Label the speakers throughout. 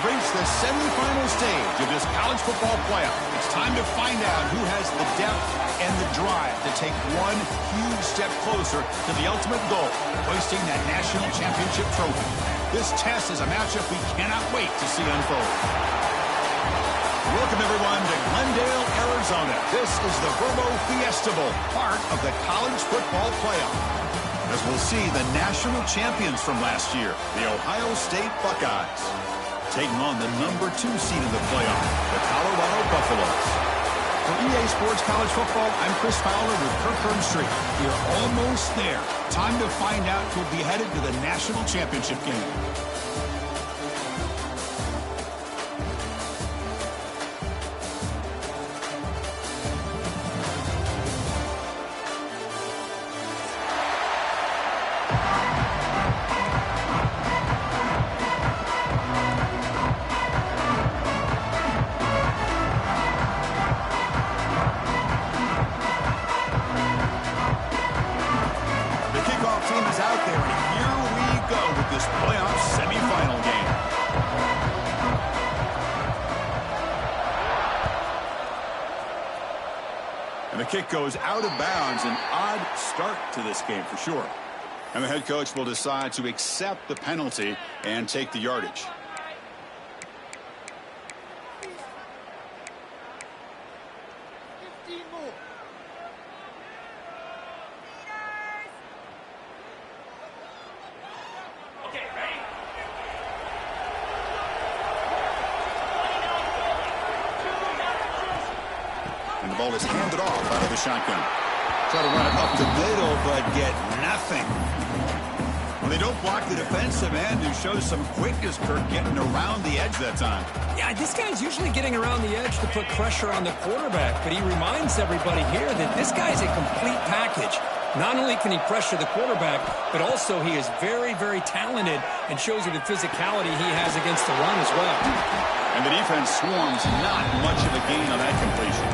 Speaker 1: reached the semifinal stage of this college football playoff. It's time to find out who has the depth and the drive to take one huge step closer to the ultimate goal, hoisting that national championship trophy. This test is a matchup we cannot wait to see unfold. Welcome, everyone, to Glendale, Arizona. This is the Verbo Fiesta Bowl, part of the college football playoff. As we'll see the national champions from last year, the Ohio State Buckeyes, taking on the number 2 seed in the playoff, the Colorado Buffaloes. For EA Sports College Football, I'm Chris Fowler with Kirk Herbstreit. We're almost there. Time to find out who'll be headed to the national championship game. And the kick goes out of bounds. An odd start to this game for sure. And the head coach will decide to accept the penalty and take the yardage. And the ball is handed off out of the shotgun. Try to run it up the middle, but get nothing. Well, they don't block the defensive end, who shows some quickness, Kirk, getting around the edge that time.
Speaker 2: Yeah, this guy's usually getting around the edge to put pressure on the quarterback, but he reminds everybody here that this guy's a complete package. Not only can he pressure the quarterback, but also he is very, very talented and shows you the physicality he has against the run as well.
Speaker 1: And the defense swarms, not much of a gain on that completion.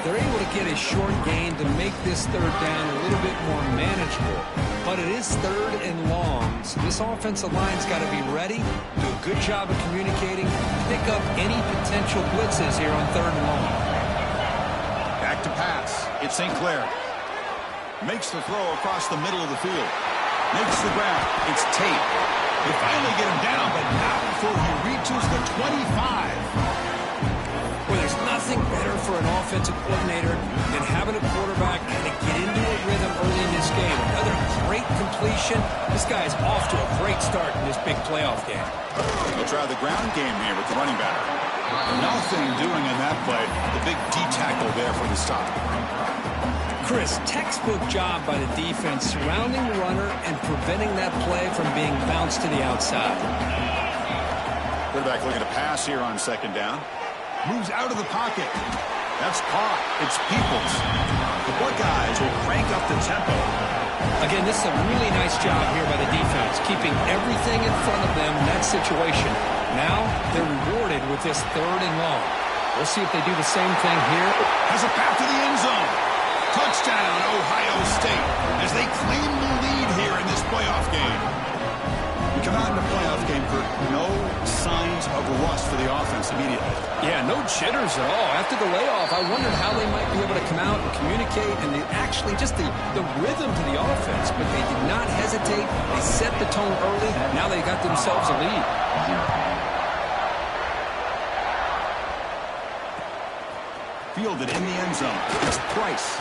Speaker 2: They're able to get a short gain to make this third down a little bit more manageable. But it is third and long, so this offensive line's got to be ready, do a good job of communicating, pick up any potential blitzes here on third and long.
Speaker 1: Back to pass. It's St. Clair. Makes the throw across the middle of the field. Makes the grab. It's Tate. They finally get him down, but not before he reaches the 25.
Speaker 2: Well, there's nothing better for an offensive coordinator than having a quarterback kind of get into a rhythm early in this game. Another great completion. This guy is off to a great start in this big playoff game.
Speaker 1: They'll try the ground game here with the running back. Nothing doing in that play. The big D tackle there for the stop.
Speaker 2: Chris, textbook job by the defense surrounding the runner and preventing that play from being bounced to the outside.
Speaker 1: Quarterback looking to pass here on second down. Moves out of the pocket. That's caught. It's Peoples. The Buckeyes will crank up the tempo.
Speaker 2: Again, this is a really nice job here by the defense, keeping everything in front of them in that situation. Now they're rewarded with this third and long. We'll see if they do the same thing here.
Speaker 1: Has a path to the end zone. Touchdown, Ohio State, as they claim the lead here in this playoff game. We come out in the playoff game, Kirk. No signs of rust for the offense immediately.
Speaker 2: Yeah, no jitters at all. After the layoff, I wondered how they might be able to come out and communicate and actually just the rhythm to the offense. But they did not hesitate. They set the tone early. Now they got themselves a lead.
Speaker 1: Fielded in the end zone. It's Price.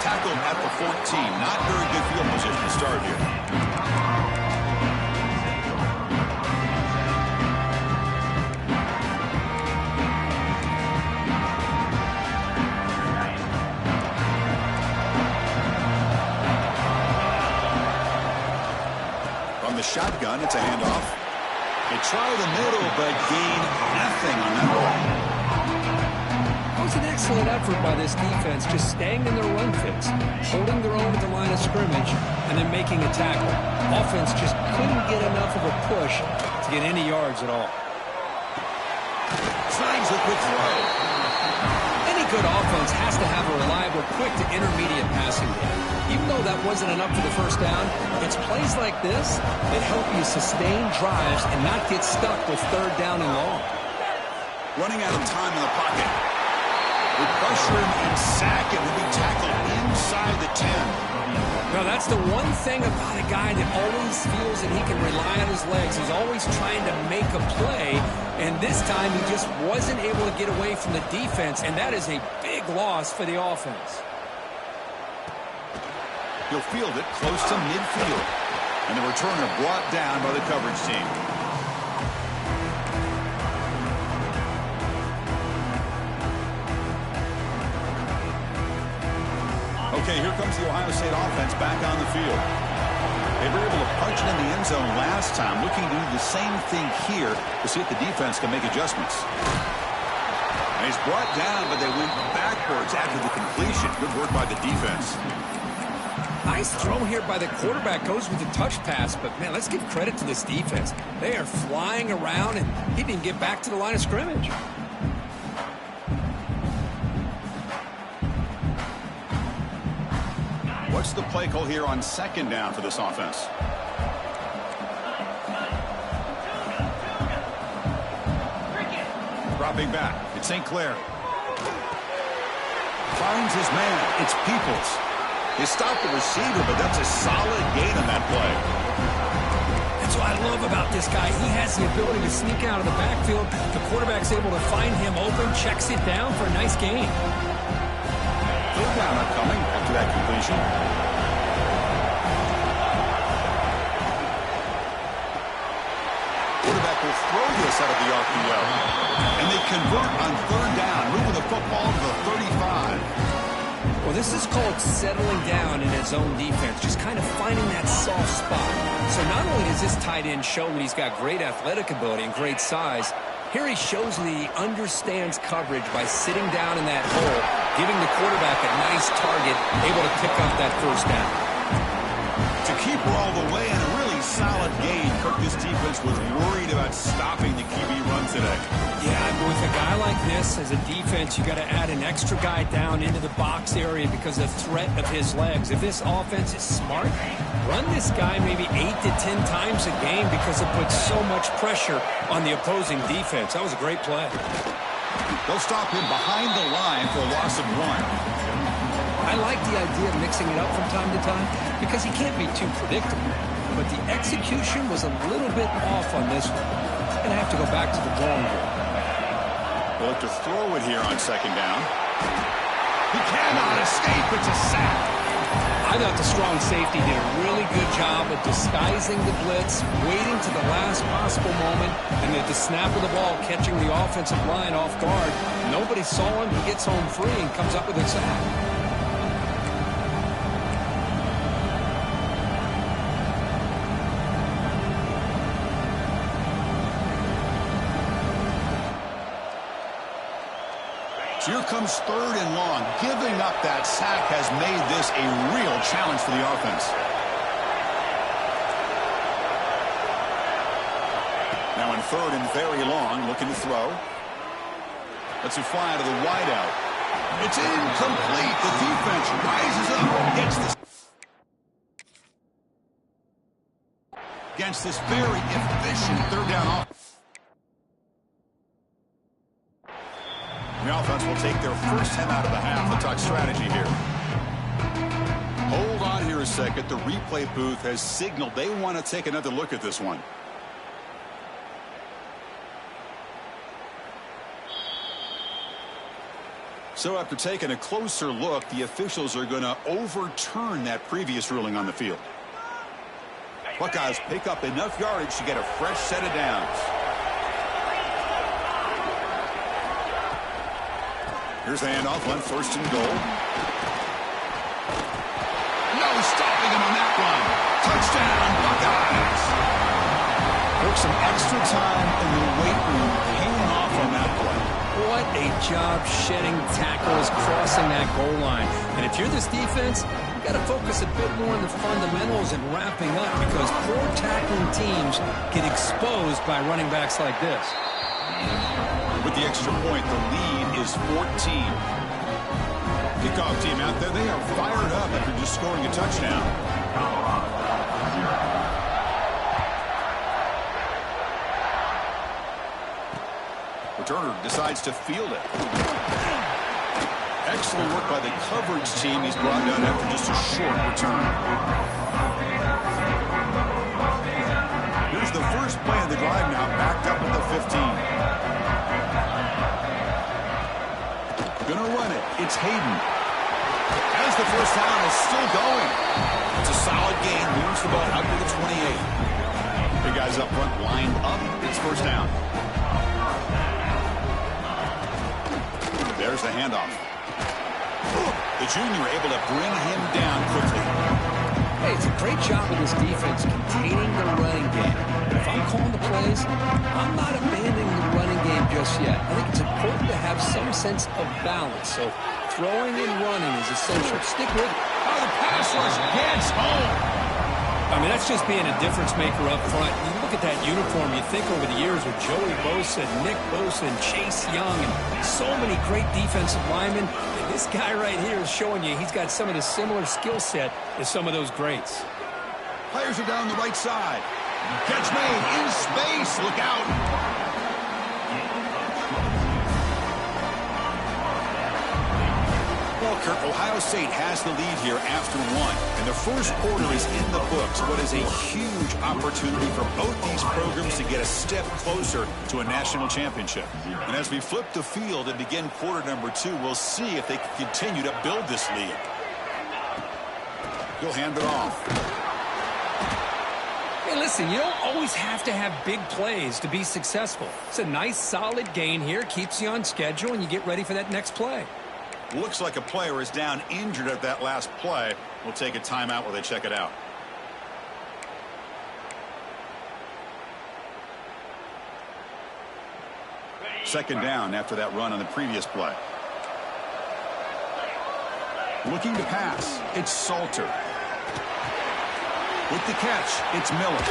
Speaker 1: Tackled at the 14. Not very good field position to start here. From the shotgun, it's a handoff. They try the middle, but gain nothing on that ball.
Speaker 2: It was an excellent effort by this defense, just staying in their run fits, holding their own at the line of scrimmage, and then making a tackle. Offense just couldn't get enough of a push to get any yards at all.
Speaker 1: Signs a quick throw.
Speaker 2: And he good offense has to have a reliable, quick to intermediate passing game. Even though that wasn't enough for the first down, it's plays like this that help you sustain drives and not get stuck with third down and long.
Speaker 1: Running out of time in the pocket. We pressure him and sack him. Will be tackled inside the 10.
Speaker 2: Now, that's the one thing about a guy that always feels that he can rely on his legs. He's always trying to make a play, and this time he just wasn't able to get away from the defense, and that is a big loss for the offense.
Speaker 1: He'll field it close to midfield, and the returner brought down by the coverage team. Okay, here comes the Ohio State offense back on the field. They were able to punch it in the end zone last time, looking to do the same thing here to see if the defense can make adjustments. And he's brought down, but they went backwards after the completion. Good work by the defense.
Speaker 2: Nice throw here by the quarterback. Goes with the touch pass, but, man, let's give credit to this defense. They are flying around, and he didn't get back to the line of scrimmage.
Speaker 1: What's the play call here on second down for this offense? Dropping back. It's St. Clair. Finds his man. It's Peoples. He stopped the receiver, but that's a solid gain on that play.
Speaker 2: That's what I love about this guy. He has the ability to sneak out of the backfield. The quarterback's able to find him open, checks it down for a nice gain.
Speaker 1: Third down upcoming after that completion. Quarterback will throw this out of the RPO. And they convert on third down, moving the football to the 35.
Speaker 2: Well, this is called settling down in his own defense, just kind of finding that soft spot. So not only does this tight end show that he's got great athletic ability and great size, here he shows that he understands coverage by sitting down in that hole, giving the quarterback a nice target, able to pick up that first down.
Speaker 1: To keep her all the way and a really solid gain, Kirk, this defense was worried about stopping the QB run today.
Speaker 2: Yeah, with a guy like this as a defense, you got to add an extra guy down into the box area because of the threat of his legs. If this offense is smart, run this guy maybe 8 to 10 times a game because it puts so much pressure on the opposing defense. That was a great play.
Speaker 1: They'll stop him behind the line for a loss of 1.
Speaker 2: I like the idea of mixing it up from time to time because he can't be too predictable. But the execution was a little bit off on this one. Going to have to go back to the drawing board.
Speaker 1: We'll have to throw it here on second down. He cannot escape. It's a sack.
Speaker 2: I thought the strong safety did a really good job of disguising the blitz, waiting to the last possible moment, and at the snap of the ball, catching the offensive line off guard. Nobody saw him. He gets home free and comes up with a sack.
Speaker 1: Here comes third and long. Giving up that sack has made this a real challenge for the offense. Now in third and very long, looking to throw. Lets it fly out of the wideout. It's incomplete. The defense rises up against this very efficient third down offense. The offense will take their first 10 out of the half. Let's talk strategy here. Hold on here a second. The replay booth has signaled they want to take another look at this one. So after taking a closer look, the officials are going to overturn that previous ruling on the field. Buckeyes pick up enough yardage to get a fresh set of downs. Here's the handoff on first and goal. No stopping him on that one. Touchdown, Buckeyes. Took some extra time in the weight room paying off on that play.
Speaker 2: What a job shedding tackles crossing that goal line. And if you're this defense, you got to focus a bit more on the fundamentals and wrapping up because poor tackling teams get exposed by running backs like this.
Speaker 1: With the extra point, the lead is 14. Kickoff team out there, they are fired up after just scoring a touchdown. Returner decides to field it. Excellent work by the coverage team. He's brought down after just a short return. Here's the first play of the drive now, backed up at the 15. Gonna run it. It's Hayden. As the first down is still going. It's a solid gain. Moves the ball up to the 28. The guys up front lined up. It's first down. There's the handoff. The junior able to bring him down quickly.
Speaker 2: Hey, it's a great job of this defense containing the running game. If I'm calling the plays, I'm not abandoning the running game just yet. I think it's important to have some sense of balance. So throwing and running is essential. Stick with it.
Speaker 1: Oh, the pass rush gets home.
Speaker 2: I mean, that's just being a difference maker up front. You look at that uniform, you think over the years with Joey Bosa, Nick Bosa, and Chase Young, and so many great defensive linemen. And this guy right here is showing you he's got some of the similar skill set as some of those greats.
Speaker 1: Players are down the right side. Catch made in space. Look out. Well, Kurt, Ohio State has the lead here after one. And the first quarter is in the books. What is a huge opportunity for both these programs to get a step closer to a national championship. And as we flip the field and begin quarter number 2, we'll see if they can continue to build this lead. He'll hand it off.
Speaker 2: Hey, listen, you don't always have to have big plays to be successful. It's a nice, solid gain here. Keeps you on schedule, and you get ready for that next play.
Speaker 1: Looks like a player is down injured at that last play. We'll take a timeout while they check it out. Second down after that run on the previous play. Looking to pass. It's Salter. With the catch, it's Miller.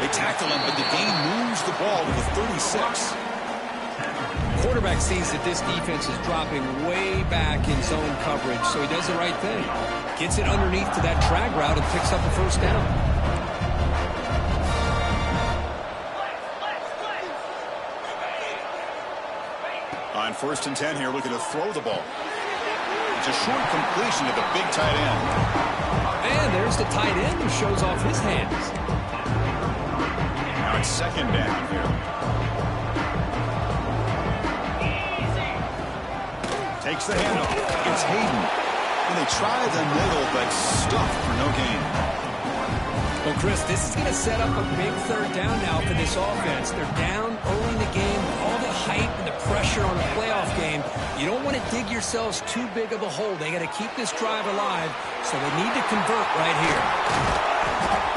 Speaker 1: They tackle him, but the gain moves the ball to the 36.
Speaker 2: Quarterback sees that this defense is dropping way back in zone coverage, so he does the right thing. Gets it underneath to that drag route and picks up the first down.
Speaker 1: On 1st and 10 here, looking to throw the ball. It's a short completion to the big tight end.
Speaker 2: And there's the tight end who shows off his hands.
Speaker 1: Now it's second down here. Takes the handoff. It's Hayden. And they try the middle, but stuffed for no gain.
Speaker 2: Well, Chris, this is going to set up a big third down now for this offense. They're down early in the game. All the hype and the pressure on a playoff game. You don't want to dig yourselves too big of a hole. They got to keep this drive alive, so they need to convert right here.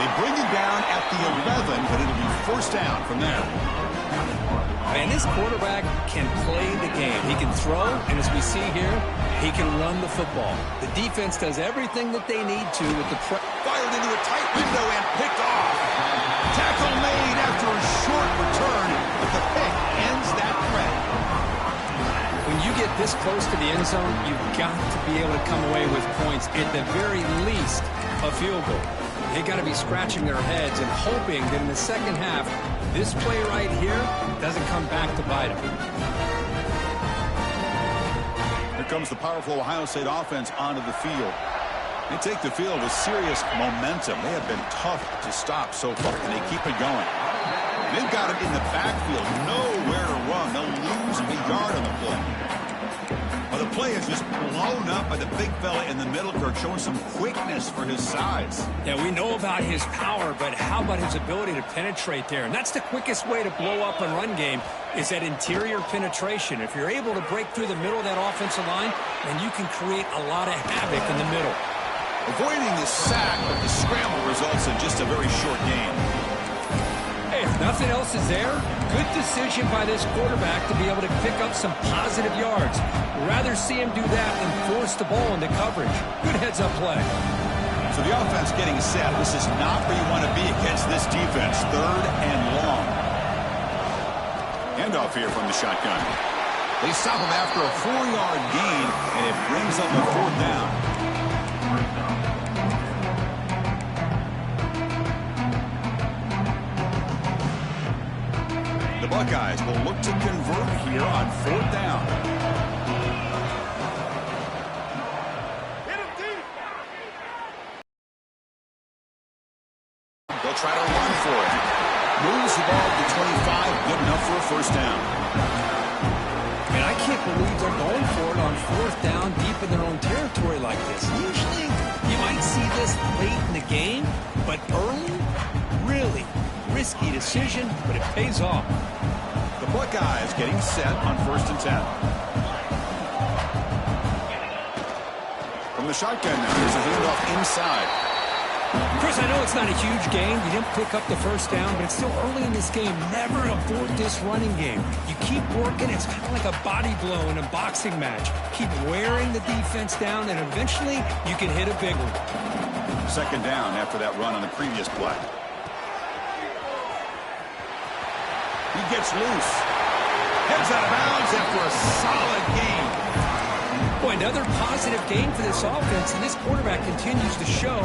Speaker 1: They bring it down at the 11, but it'll be first down from there.
Speaker 2: Man, this quarterback can play the game. He can throw, and as we see here, he can run the football. The defense does everything that they need to with the
Speaker 1: fired into a tight window and picked off. Tackle made after a short return, but the pick ends that threat.
Speaker 2: When you get this close to the end zone, you've got to be able to come away with points, at the very least, a field goal. They got to be scratching their heads and hoping that in the second half, this play right here doesn't come back to bite them.
Speaker 1: Here comes the powerful Ohio State offense onto the field. They take the field with serious momentum. They have been tough to stop so far, and they keep it going. They've got it in the backfield, nowhere to run. They'll lose a yard on the play. Well, the play is just blown up by the big fella in the middle, Kirk, showing some quickness for his size.
Speaker 2: Yeah, we know about his power, but how about his ability to penetrate there? And that's the quickest way to blow up a run game, is that interior penetration. If you're able to break through the middle of that offensive line, then you can create a lot of havoc in the middle.
Speaker 1: Avoiding the sack, but the scramble results in just a very short gain.
Speaker 2: Hey, if nothing else is there, good decision by this quarterback to be able to pick up some positive yards. Rather see him do that than force the ball into coverage. Good heads-up play.
Speaker 1: So the offense getting set. This is not where you want to be against this defense. 3rd and long. Handoff here from the shotgun. They stop him after a 4-yard gain, and it brings up a 4th down. The Buckeyes will look to convert here on 4th down. They'll try to run for it. Moves the ball to 25, good enough for a 1st down.
Speaker 2: Man, I can't believe they're going for it on 4th down deep in their own territory like this. Usually, you might see this late in the game, but early, really risky decision, but it pays off.
Speaker 1: The Buckeyes getting set on 1st and 10. From the shotgun now, there's a handoff inside.
Speaker 2: Chris, I know it's not a huge game. You didn't pick up the 1st down, but it's still early in this game. Never abort this running game. You keep working. It's kind of like a body blow in a boxing match. Keep wearing the defense down, and eventually you can hit a big one.
Speaker 1: 2nd down after that run on the previous play. He gets loose. Heads out of bounds after a solid game.
Speaker 2: Boy, another positive game for this offense, and this quarterback continues to show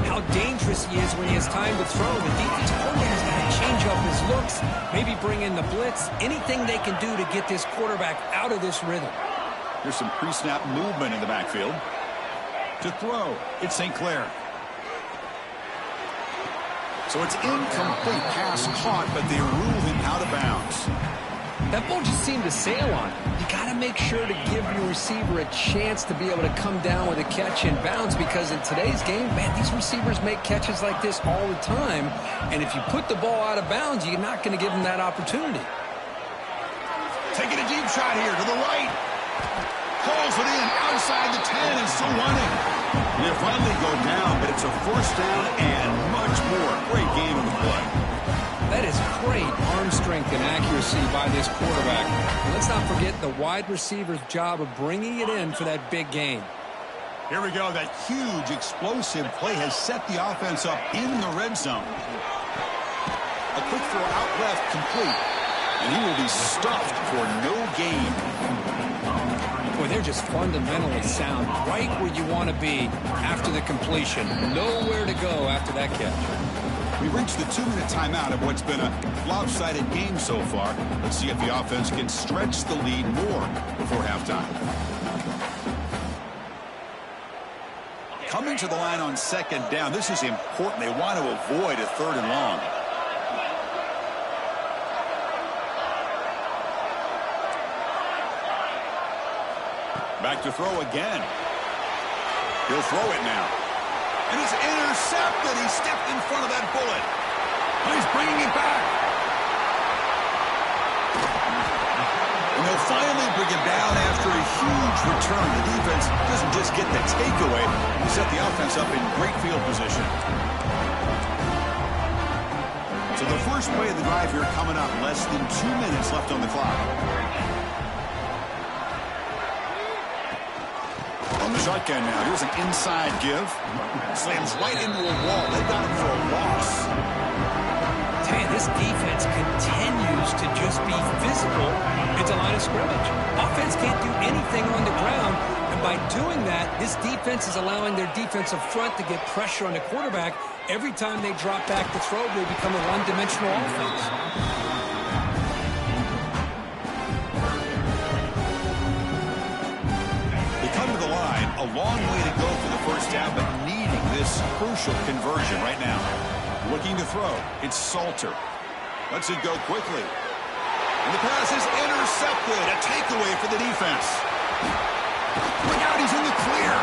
Speaker 2: how dangerous he is when he has time to throw. The defensive coordinator's got to change up his looks, maybe bring in the blitz, anything they can do to get this quarterback out of this rhythm.
Speaker 1: There's some pre-snap movement in the backfield. To throw, it's St. Clair. So it's incomplete, pass caught, but they rule him out of bounds.
Speaker 2: That ball just seemed to sail on. You got to make sure to give your receiver a chance to be able to come down with a catch in bounds, because in today's game, man, these receivers make catches like this all the time. And if you put the ball out of bounds, you're not going to give them that opportunity.
Speaker 1: Taking a deep shot here to the right. Pulls it in outside the 10 and still running. They finally go down, but it's a 1st down and much more. Great game in the play.
Speaker 2: That is great arm strength and accuracy by this quarterback. And let's not forget the wide receiver's job of bringing it in for that big gain.
Speaker 1: Here we go. That huge explosive play has set the offense up in the red zone. A quick throw out left, complete. And he will be stuffed for no gain.
Speaker 2: Boy, they're just fundamentally sound, right where you want to be after the completion. Nowhere to go after that catch.
Speaker 1: We've reached the 2-minute timeout of what's been a lopsided game so far. Let's see if the offense can stretch the lead more before halftime. Coming to the line on 2nd down. This is important. They want to avoid a 3rd and long. Back to throw again. He'll throw it now. And it's intercepted. He stepped in front of that bullet. And he's bringing it back. And they'll finally bring it down after a huge return. The defense doesn't just get the takeaway. They set the offense up in great field position. So the first play of the drive here coming up. Less than 2 minutes left on the clock. On the shotgun now, here's an inside give. Slams right into a wall. They got him for a loss.
Speaker 2: Tell you, this defense continues to just be physical at the line of scrimmage. Offense can't do anything on the ground, and by doing that, this defense is allowing their defensive front to get pressure on the quarterback. Every time they drop back to throw, they become a one-dimensional offense.
Speaker 1: A long way to go for the 1st down, but needing this crucial conversion right now. Looking to throw. It's Salter. Lets it go quickly. And the pass is intercepted. A takeaway for the defense. Look out, he's in the clear.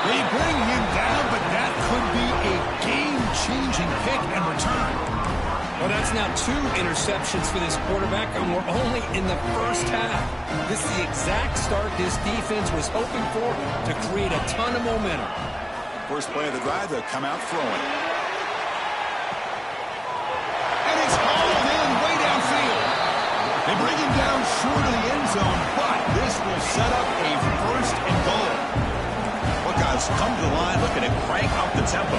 Speaker 1: They bring him down, but that could be a game-changing pick and return.
Speaker 2: Well, that's now 2 interceptions for this quarterback, and we're only in the 1st half. This is the exact start this defense was hoping for to create a ton of momentum.
Speaker 1: First play of the drive, they'll come out throwing. And it's hauled in way downfield. They bring him down short of the end zone, but this will set up a 1st and goal. Buckeyes offense come to the line looking to crank up the tempo.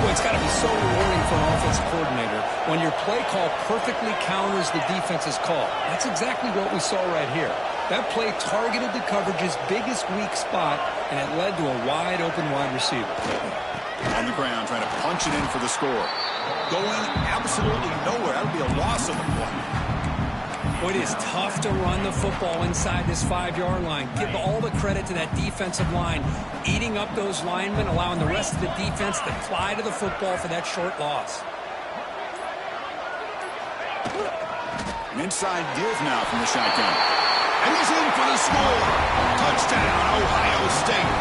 Speaker 2: Well, it's got to be so rewarding for an offensive coordinator when your play call perfectly counters the defense's call. That's exactly what we saw right here. That play targeted the coverage's biggest weak spot, and it led to a wide-open wide receiver.
Speaker 1: On the ground, trying to punch it in for the score. Going absolutely nowhere. That would be a loss of the play.
Speaker 2: Well, it is tough to run the football inside this 5-yard line. Give all the credit to that defensive line, eating up those linemen, allowing the rest of the defense to fly to the football for that short loss.
Speaker 1: An inside give now from the shotgun. And he's in for the score. Touchdown, Ohio State.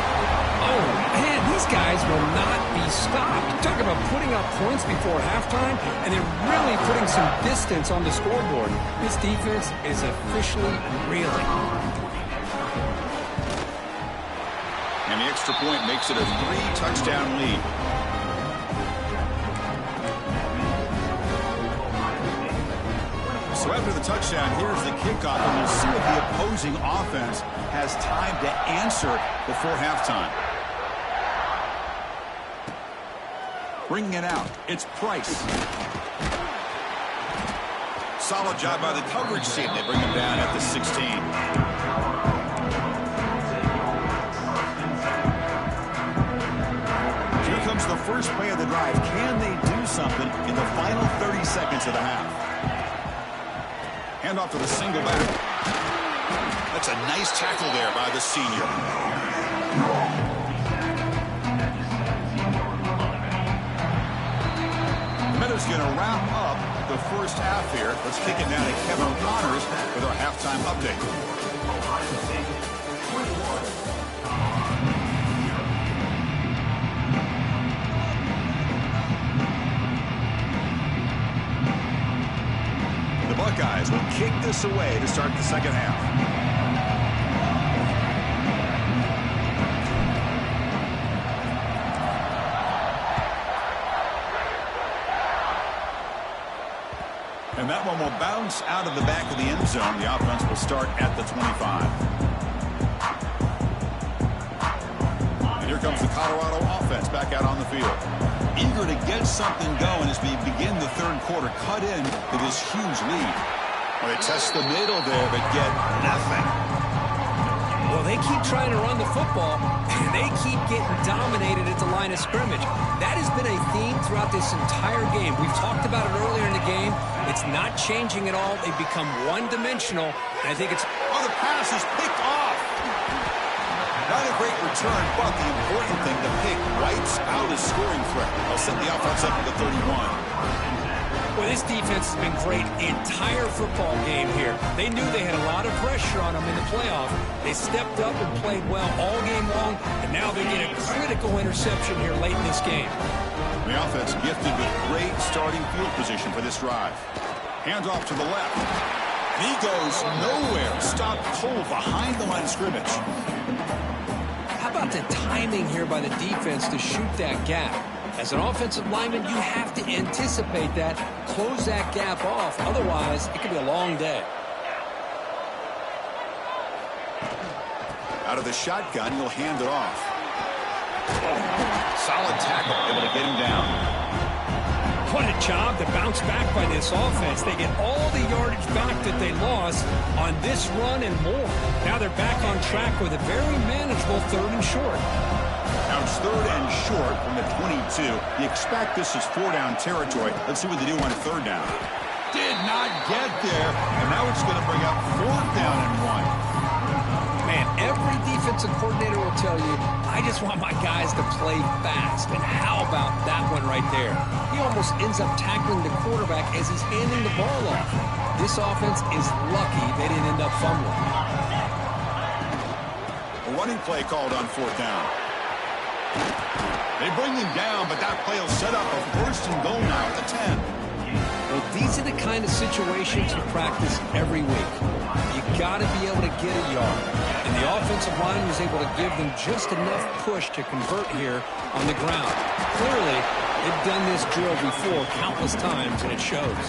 Speaker 2: Oh, man, these guys will not be stopped. Talk about putting up points before halftime, and they're really putting some distance on the scoreboard. This defense is officially reeling.
Speaker 1: And the extra point makes it a 3-touchdown lead. So after the touchdown, here's the kickoff, and we'll see if the opposing offense has time to answer before halftime. Bringing it out, it's Price. Solid job by the coverage team. They bring him down at the 16. Here comes the first play of the drive. Can they do something in the final 30 seconds of the half? Hand off to the single back. That's a nice tackle there by the senior. Is going to wrap up the first half here. Let's kick it down to Kevin O'Connors with our halftime update. The Buckeyes will kick this away to start the second half. And that one will bounce out of the back of the end zone. The offense will start at the 25. And here comes the Colorado offense back out on the field. Eager to get something going as we begin the third quarter. Cut in to this huge lead. Well, they test the middle there, but get nothing.
Speaker 2: Well, they keep trying to run the football, and they keep getting dominated at the line of scrimmage. That has been a theme throughout this entire game. We've talked about it earlier in the game. It's not changing at all. They've become one-dimensional, and I think it's...
Speaker 1: Oh, the pass is picked off. Not a great return, but the important thing, the pick wipes out a scoring threat. They'll set the offense up at the 31.
Speaker 2: Well, this defense has been great the entire football game here. They knew they had a lot of pressure on them in the playoff. They stepped up and played well all game long, and now they get a critical interception here late in this game.
Speaker 1: The offense gifted with great starting field position for this drive. Hands off to the left. And he goes nowhere. Stopped cold behind the line of scrimmage.
Speaker 2: How about the timing here by the defense to shoot that gap? As an offensive lineman, you have to anticipate that, close that gap off. Otherwise, it could be a long day.
Speaker 1: Out of the shotgun, he'll hand it off. Solid tackle, able to get him down.
Speaker 2: What a job to bounce back by this offense. They get all the yardage back that they lost on this run and more. Now they're back on track with a very manageable 3rd and short.
Speaker 1: Now it's 3rd and short from the 22. You expect this is 4-down territory. Let's see what they do on 3rd down. Did not get there, and now it's going to bring up 4th down and 1.
Speaker 2: Man, every defensive coordinator will tell you, I just want my guys to play fast. And how about that one right there? He almost ends up tackling the quarterback as he's handing the ball off. This offense is lucky they didn't end up fumbling.
Speaker 1: A running play called on 4th down. They bring him down, but that play will set up a 1st and goal now at the 10.
Speaker 2: Well, these are the kind of situations you practice every week. You got to be able to get a yard. And the offensive line was able to give them just enough push to convert here on the ground. Clearly, they've done this drill before countless times, and it shows.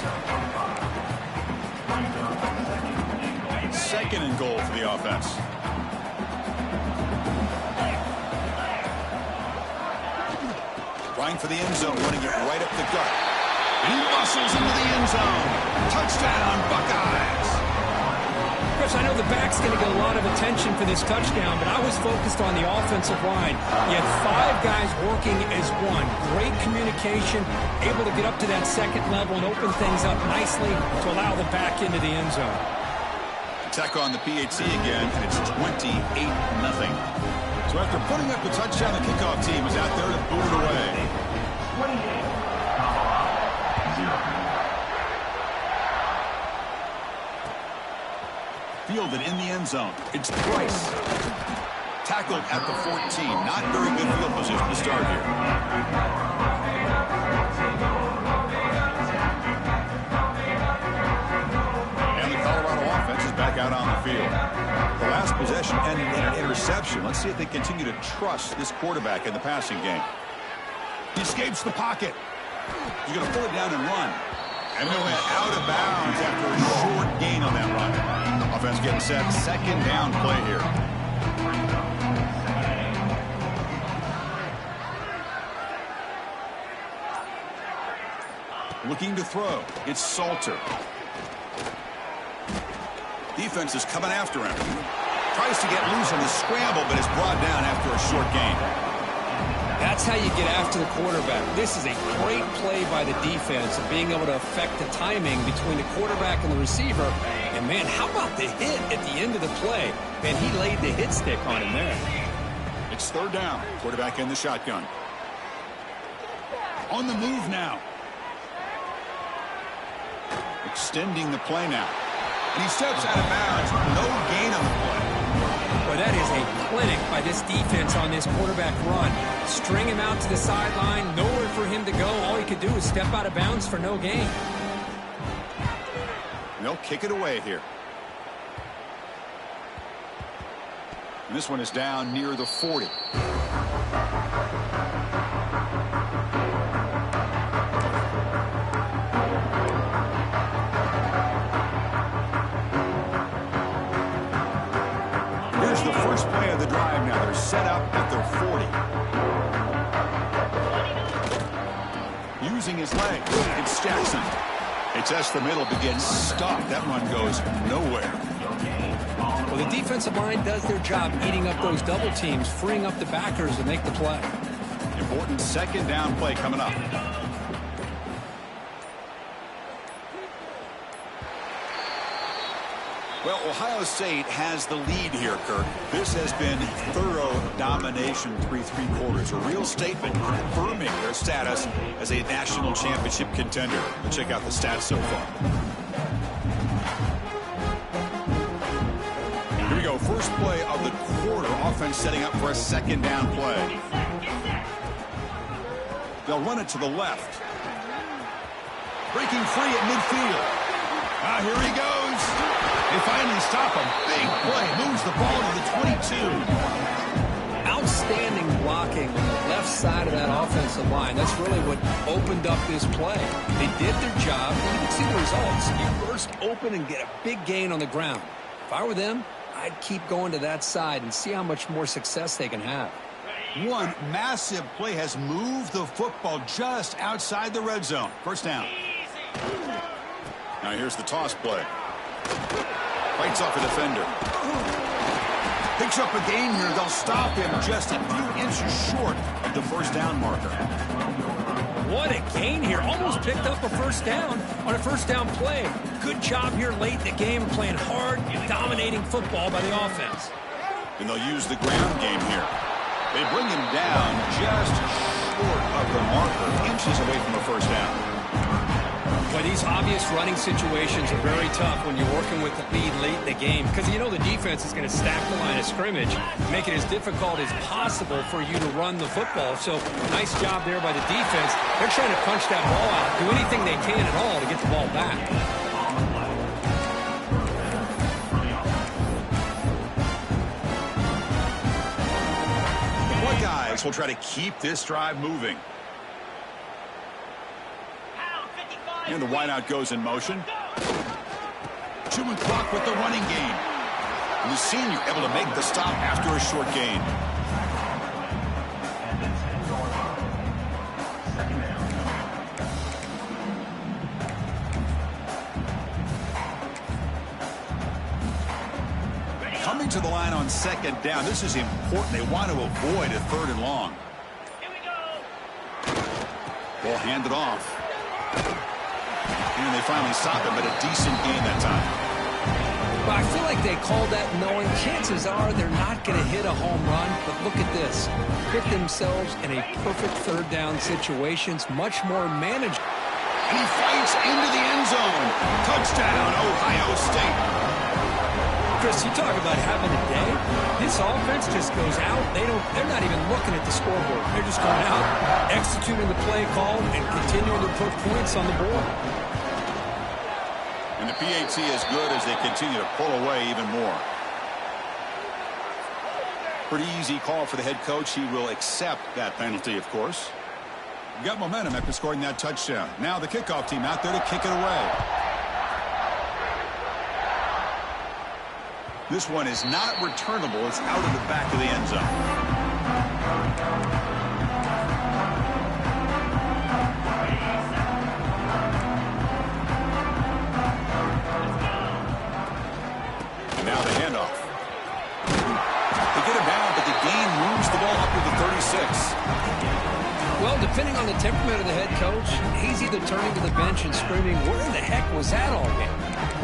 Speaker 1: 2nd and goal for the offense. Going for the end zone, running it right up the gut. And he muscles into the end zone. Touchdown, Buckeyes.
Speaker 2: Chris, I know the back's going to get a lot of attention for this touchdown, but I was focused on the offensive line. You had 5 guys working as one. Great communication, able to get up to that second level and open things up nicely to allow the back into the end zone.
Speaker 1: Attack on the PAT again, and it's 28-0. So after putting up the touchdown, the kickoff team is out there to boot it away. 28. Fielded in the end zone. It's Price. Tackled at the 14. Not very good field position to start here. And the Colorado offense is back out on the field. The last possession ended in an interception. Let's see if they continue to trust this quarterback in the passing game. He escapes the pocket. He's going to pull it down and run. And they went out of bounds after a short gain on that run. Offense getting set. Second down play here. Looking to throw. It's Salter. Defense is coming after him. Tries to get loose on the scramble, but is brought down after a short gain.
Speaker 2: That's how you get after the quarterback. This is a great play by the defense of being able to affect the timing between the quarterback and the receiver. And, man, how about the hit at the end of the play? Man, he laid the hit stick on him there.
Speaker 1: It's third down. Quarterback in the shotgun. On the move now. Extending the play now. And he steps out of bounds. No gain on the play.
Speaker 2: Boy, that is a clinic by this defense on this quarterback run. String him out to the sideline. Nowhere for him to go. All he could do is step out of bounds for no gain.
Speaker 1: And they'll kick it away here. And this one is down near the 40. Here's the first play of the drive now. They're set up at their 40. Using his legs, it's Jackson. They test the middle, but gets stopped. That run goes nowhere.
Speaker 2: Well, the defensive line does their job eating up those double teams, freeing up the backers to make the play.
Speaker 1: Important second down play coming up. Well, Ohio State has the lead here, Kirk. This has been thorough domination through 3 quarters. A real statement confirming their status as a national championship contender. Let's check out the stats so far. Here we go. First play of the quarter. Offense setting up for a second down play. They'll run it to the left. Breaking free at midfield. Here he goes. They finally stop him. Big play. Moves the ball to the 22.
Speaker 2: Outstanding blocking on the left side of that offensive line. That's really what opened up this play. They did their job. You can see the results. You burst open and get a big gain on the ground. If I were them, I'd keep going to that side and see how much more success they can have.
Speaker 1: One massive play has moved the football just outside the red zone. First down. Now here's the toss play. Fights off a defender. Picks up a gain here. They'll stop him just a few inches short of the first down marker.
Speaker 2: What a gain here. Almost picked up a first down on a first down play. Good job here late in the game, playing hard, dominating football by the offense.
Speaker 1: And they'll use the ground game here. They bring him down just short of the marker, inches away from a first down.
Speaker 2: But these obvious running situations are very tough when you're working with the lead late in the game because you know the defense is going to stack the line of scrimmage, make it as difficult as possible for you to run the football. So nice job there by the defense. They're trying to punch that ball out, do anything they can at all to get the ball back.
Speaker 1: The Buckeyes will try to keep this drive moving. And the wideout goes in motion. Chewing clock with the running game. And the senior able to make the stop after a short gain. Coming to the line on second down. This is important. They want to avoid a third and long.
Speaker 3: Here we go.
Speaker 1: Ball handed off. And they finally stop it, but a decent game that time.
Speaker 2: Well, I feel like they called that knowing chances are they're not going to hit a home run. But look at this. Put themselves in a perfect third down situation. It's much more manageable.
Speaker 1: And he fights into the end zone. Touchdown, Ohio State.
Speaker 2: Chris, you talk about having a day. This offense just goes out. They're not even looking at the scoreboard. They're just going out, executing the play call, and continuing to put points on the board.
Speaker 1: And the PAT is good as they continue to pull away even more. Pretty easy call for the head coach. He will accept that penalty, of course. Got momentum after scoring that touchdown. Now the kickoff team out there to kick it away. This one is not returnable. It's out of the back of the end zone. And now the handoff. They get him down, but the gain moves the ball up to the 36.
Speaker 2: Well, depending on the temperament of the head coach, he's either turning to the bench and screaming, where the heck was that all game?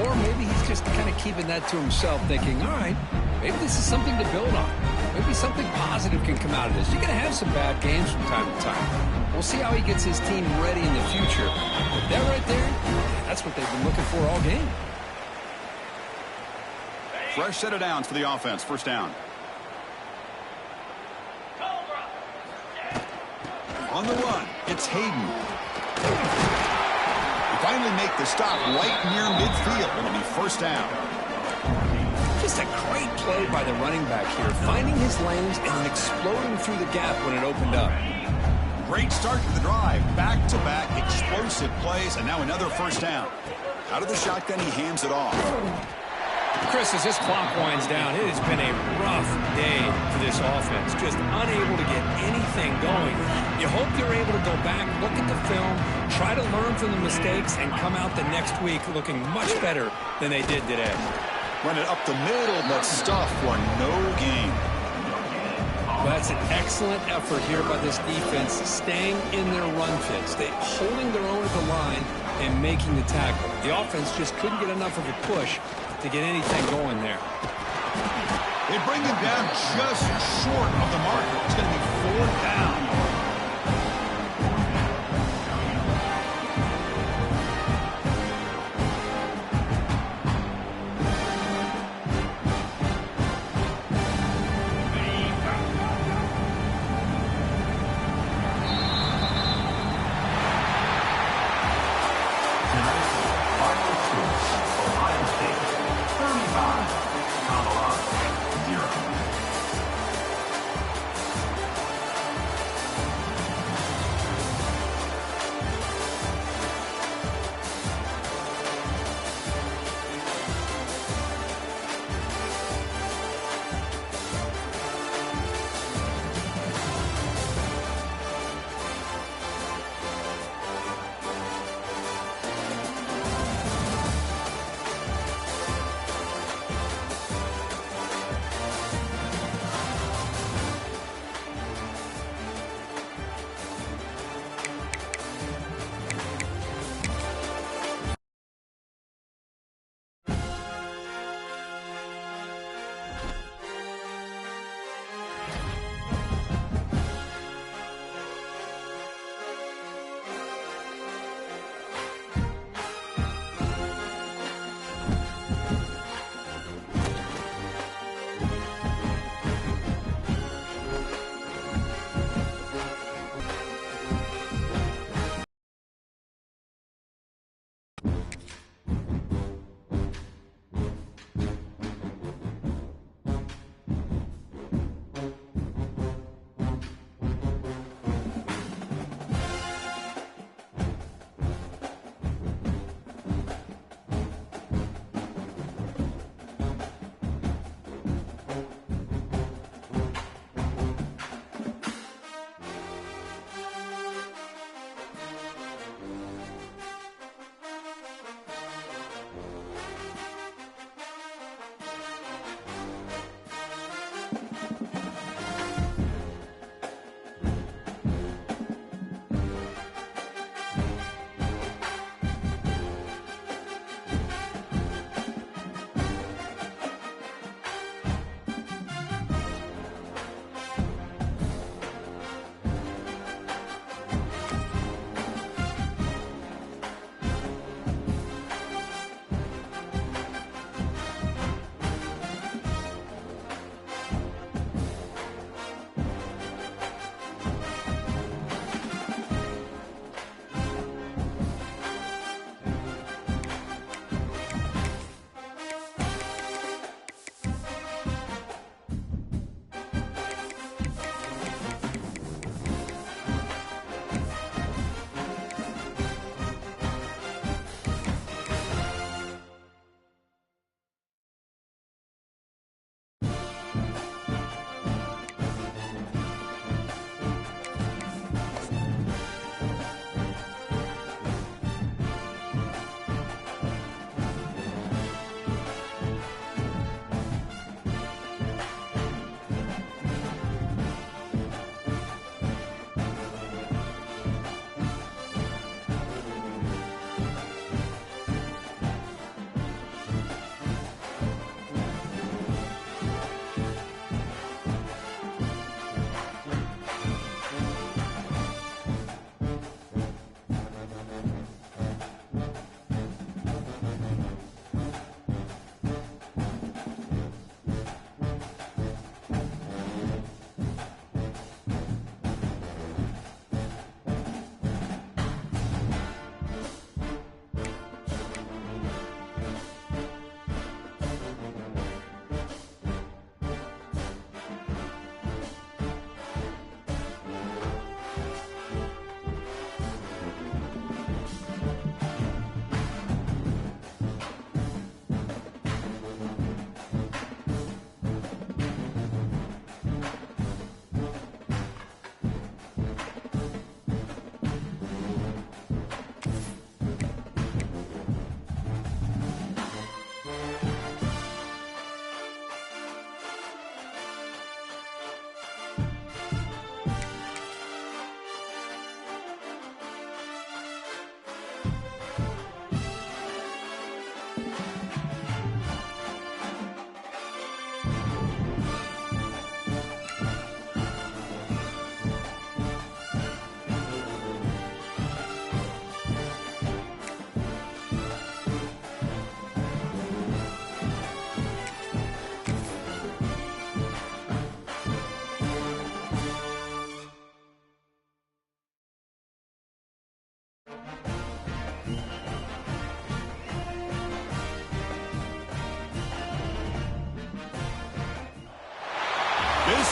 Speaker 2: Or maybe he's just kind of keeping that to himself, thinking, all right, maybe this is something to build on. Maybe something positive can come out of this. You're going to have some bad games from time to time. We'll see how he gets his team ready in the future. But that right there, that's what they've been looking for all game.
Speaker 1: Fresh set of downs for the offense. First down. On the run, it's Hayden. They finally make the stop right near midfield. It'll be first down.
Speaker 2: Just a great play by the running back here, finding his lanes and then exploding through the gap when it opened up.
Speaker 1: Great start to the drive. Back-to-back explosive plays, and now another first down. Out of the shotgun, he hands it off.
Speaker 2: Chris, as this clock winds down, it has been a rough day for this offense. Just unable to get anything going. You hope they're able to go back, look at the film, try to learn from the mistakes, and come out the next week looking much better than they did today.
Speaker 1: Run it up the middle, but stuff for no gain.
Speaker 2: Well, that's an excellent effort here by this defense, staying in their run fits. They holding their own at the line and making the tackle. The offense just couldn't get enough of a push to get anything going there.
Speaker 1: They bring him down just short of the marker. It's going to be fourth down.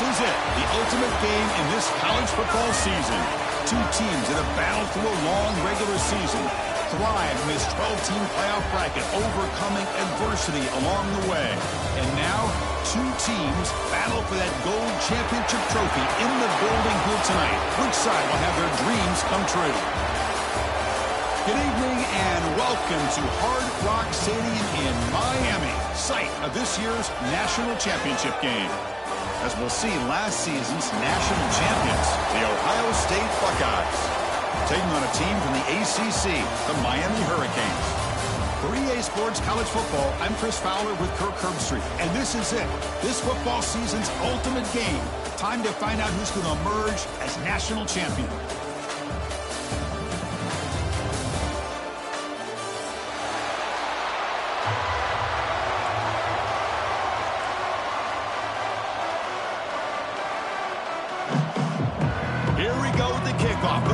Speaker 1: is it, the ultimate game in this college football season. Two teams that have battled through a long regular season, thrived in this 12-team playoff bracket, overcoming adversity along the way. And now, two teams battle for that gold championship trophy in the building here tonight. Which side will have their dreams come true? Good evening and welcome to Hard Rock Stadium in Miami, site of this year's national championship game. As we'll see, last season's national champions, the Ohio State Buckeyes, taking on a team from the ACC, the Miami Hurricanes. For EA Sports College Football, I'm Chris Fowler with Kirk Herbstreit, and this is it, this football season's ultimate game. Time to find out who's going to emerge as national champion.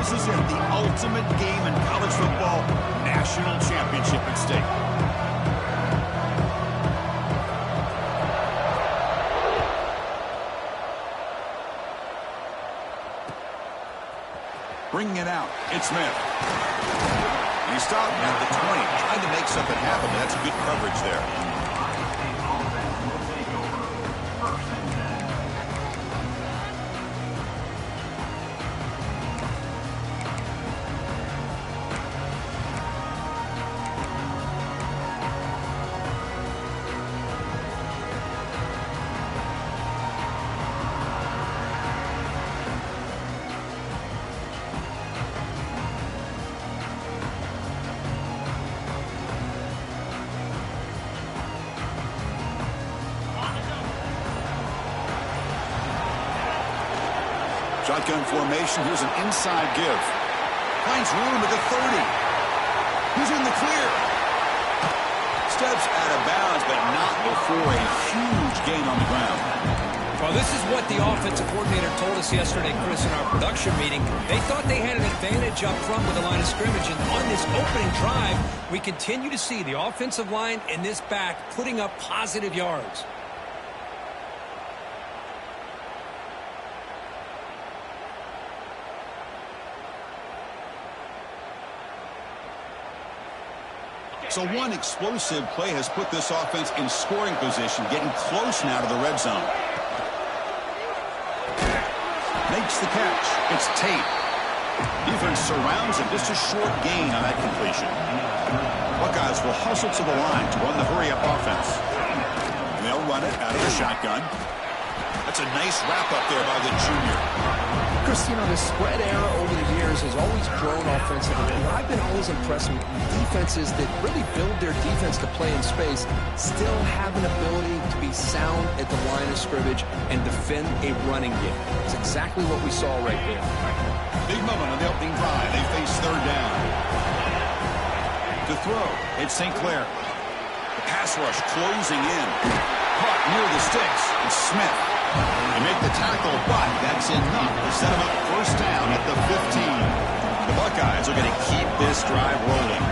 Speaker 1: This is it, the ultimate game in college football, national championship at stake. Bringing it out, it's Smith. And he stopped at the 20, trying to make something happen, but that's good coverage there. Shotgun formation. Here's an inside give. Finds room at the 30. He's in the clear. Steps out of bounds, but not before a huge gain on the ground.
Speaker 2: Well, this is what the offensive coordinator told us yesterday, Chris, in our production meeting. They thought they had an advantage up front with the line of scrimmage, and on this opening drive, we continue to see the offensive line and this back putting up positive yards.
Speaker 1: So one explosive play has put this offense in scoring position, getting close now to the red zone. Makes the catch. It's Tate. Defense surrounds him. Just a short gain on that completion. Buckeyes will hustle to the line to run the hurry-up offense. And they'll run it out of the shotgun. That's a nice wrap-up there by the junior.
Speaker 4: Chris, you know, the spread era over the years has always grown offensively. And I've been always impressed with defenses that really build their defense to play in space, still have an ability to be sound at the line of scrimmage and defend a running game. It's exactly what we saw right there.
Speaker 1: Big moment on the opening drive. They face third down. To throw, it's St. Clair. The pass rush closing in. Caught near the sticks. It's Smith. They make the tackle, but that's enough to set him up first down at the 15. The Buckeyes are going to keep this drive rolling.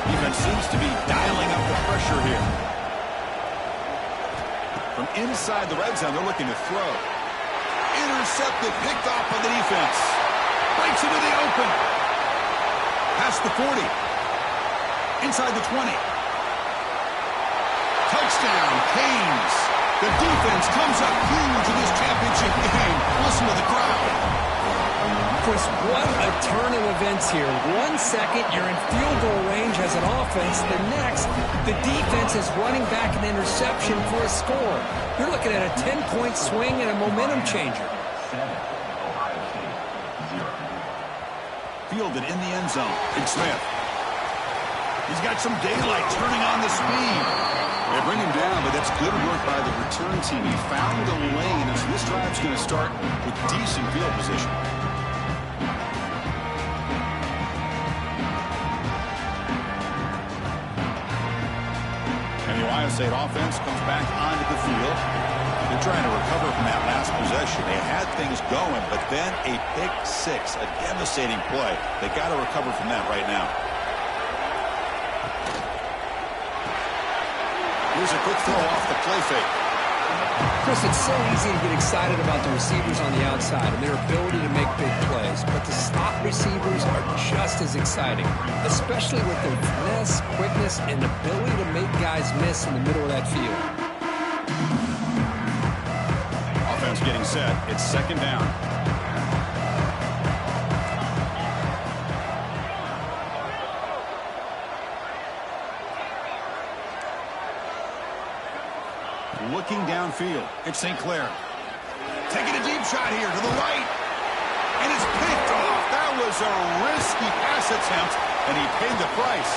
Speaker 1: Defense seems to be dialing up the pressure here. From inside the red zone, they're looking to throw. Intercepted, picked off by the defense. Breaks into the open. Past the 40. Inside the 20. Touchdown, Canes. The defense comes up huge in this championship game. Listen to the crowd.
Speaker 2: Chris, what a turn of events here. 1 second, you're in field goal range as an offense. The next, the defense is running back an interception for a score. You're looking at a 10-point swing and a momentum changer.
Speaker 1: Fielded in the end zone. It's Smith. He's got some daylight turning on the speed. They bring him down, but that's good work by the return team. He found a lane, and so this drive's going to start with decent field position. And the Ohio State offense comes back onto the field. They're trying to recover from that last possession. They had things going, but then a pick six, a devastating play. They got to recover from that right now. Here's a quick throw off the play fake.
Speaker 2: Chris, it's so easy to get excited about the receivers on the outside and their ability to make big plays, but the slot receivers are just as exciting, especially with their finesse, quickness, and ability to make guys miss in the middle of that field.
Speaker 1: Offense getting set. It's second down. Looking downfield. It's St. Clair. Taking a deep shot here to the right. And it's picked off. That was a risky pass attempt, and he paid the price.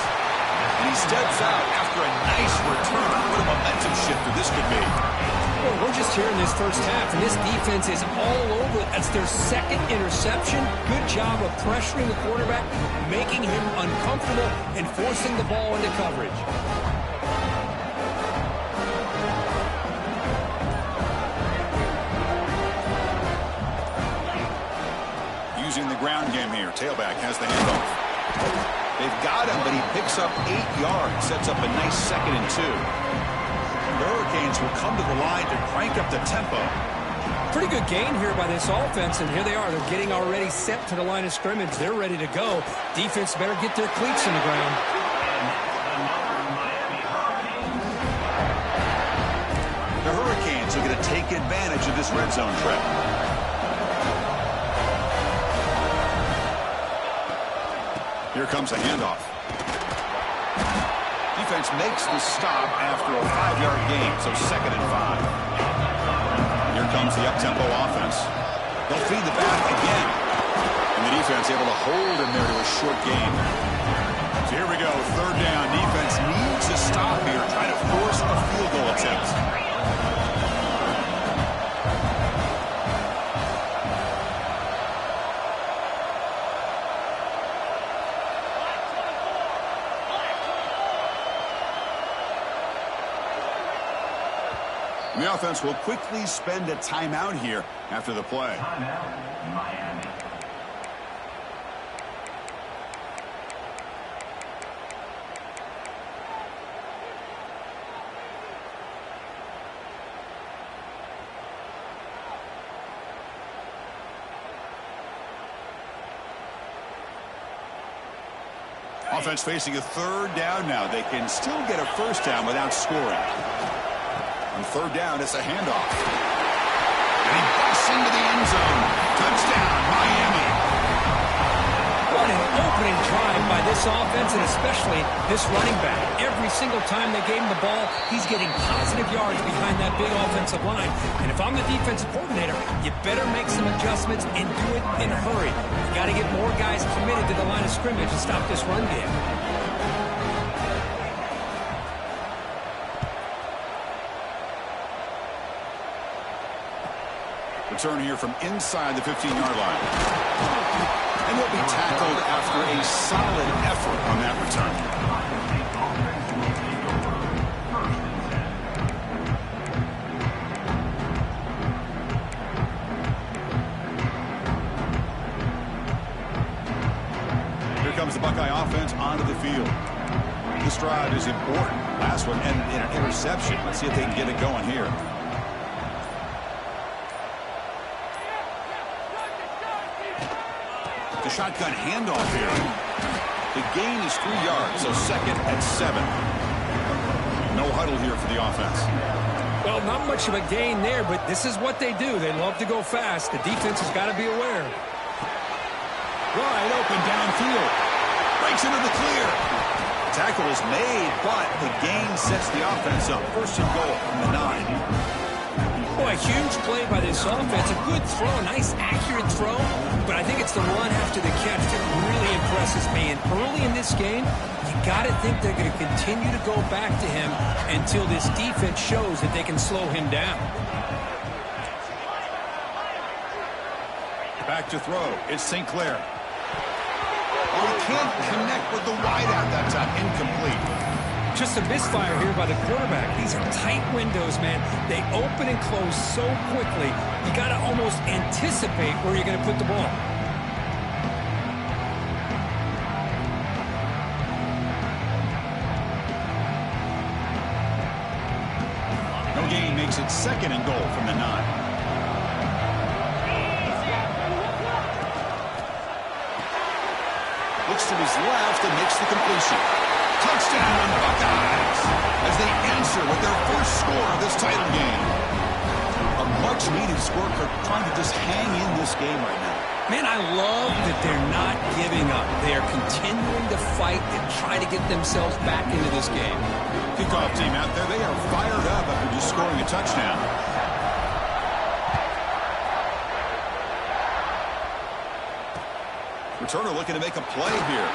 Speaker 1: And he steps out after a nice return. What a momentum shifter this could be.
Speaker 2: Well, we're just here in this first half, and this defense is all over. That's their second interception. Good job of pressuring the quarterback, making him uncomfortable, and forcing the ball into coverage.
Speaker 1: Using the ground game here. Tailback has the handoff. They've got him, but he picks up 8 yards. Sets up a nice 2nd and 2. The Hurricanes will come to the line to crank up the tempo.
Speaker 2: Pretty good gain here by this offense, and here they are. They're getting already set to the line of scrimmage. They're ready to go. Defense better get their cleats in the ground.
Speaker 1: The Hurricanes are going to take advantage of this red zone trap. Here comes a handoff. Defense makes the stop after a 5-yard gain, so 2nd and 5. Here comes the up-tempo offense. They'll feed the back again. And the defense able to hold him there to a short gain. So here we go, 3rd down. Defense needs to stop here, try to force a field goal attempt. The offense will quickly spend a timeout here after the play.
Speaker 3: Miami.
Speaker 1: Offense facing a 3rd down now. They can still get a 1st down without scoring. On 3rd down, it's a handoff. And he busts into the end zone. Touchdown, Miami.
Speaker 2: What an opening drive by this offense, and especially this running back. Every single time they gave him the ball, he's getting positive yards behind that big offensive line. And if I'm the defensive coordinator, you better make some adjustments and do it in a hurry. You got to get more guys committed to the line of scrimmage to stop this run game.
Speaker 1: Return here from inside the 15-yard line. And he'll be tackled after a solid effort on that return. Here comes the Buckeye offense onto the field. This drive is important. Last one ended in an interception. Let's see if they can get it going here. The shotgun handoff here. The gain is 3 yards, so 2nd and 7. No huddle here for the offense.
Speaker 2: Well, not much of a gain there, but this is what they do. They love to go fast. The defense has got to be aware.
Speaker 1: Wide open downfield. Breaks into the clear. Tackle is made, but the gain sets the offense up. 1st and goal from the 9.
Speaker 2: Boy, a huge play by this offense. A good throw, a nice accurate throw. But I think it's the run after the catch that really impresses me. And early in this game, you got to think they're going to continue to go back to him until this defense shows that they can slow him down.
Speaker 1: Back to throw. It's St. Clair. Oh, he can't connect with the wideout that time. Incomplete.
Speaker 2: Just a misfire here by the quarterback. These are tight windows, man. They open and close so quickly. You got to almost anticipate where you're going to put the ball.
Speaker 1: gain makes it 2nd and goal from the 9. Looks to his left and makes the completion. Touchdown, Buckeyes, as they answer with their first score of this title game. A much-needed score for trying to just hang in this game right now.
Speaker 2: Man, I love that they're not giving up. They are continuing to fight and try to get themselves back into this game.
Speaker 1: Kickoff team out there, they are fired up after just scoring a touchdown. Returner looking to make a play here.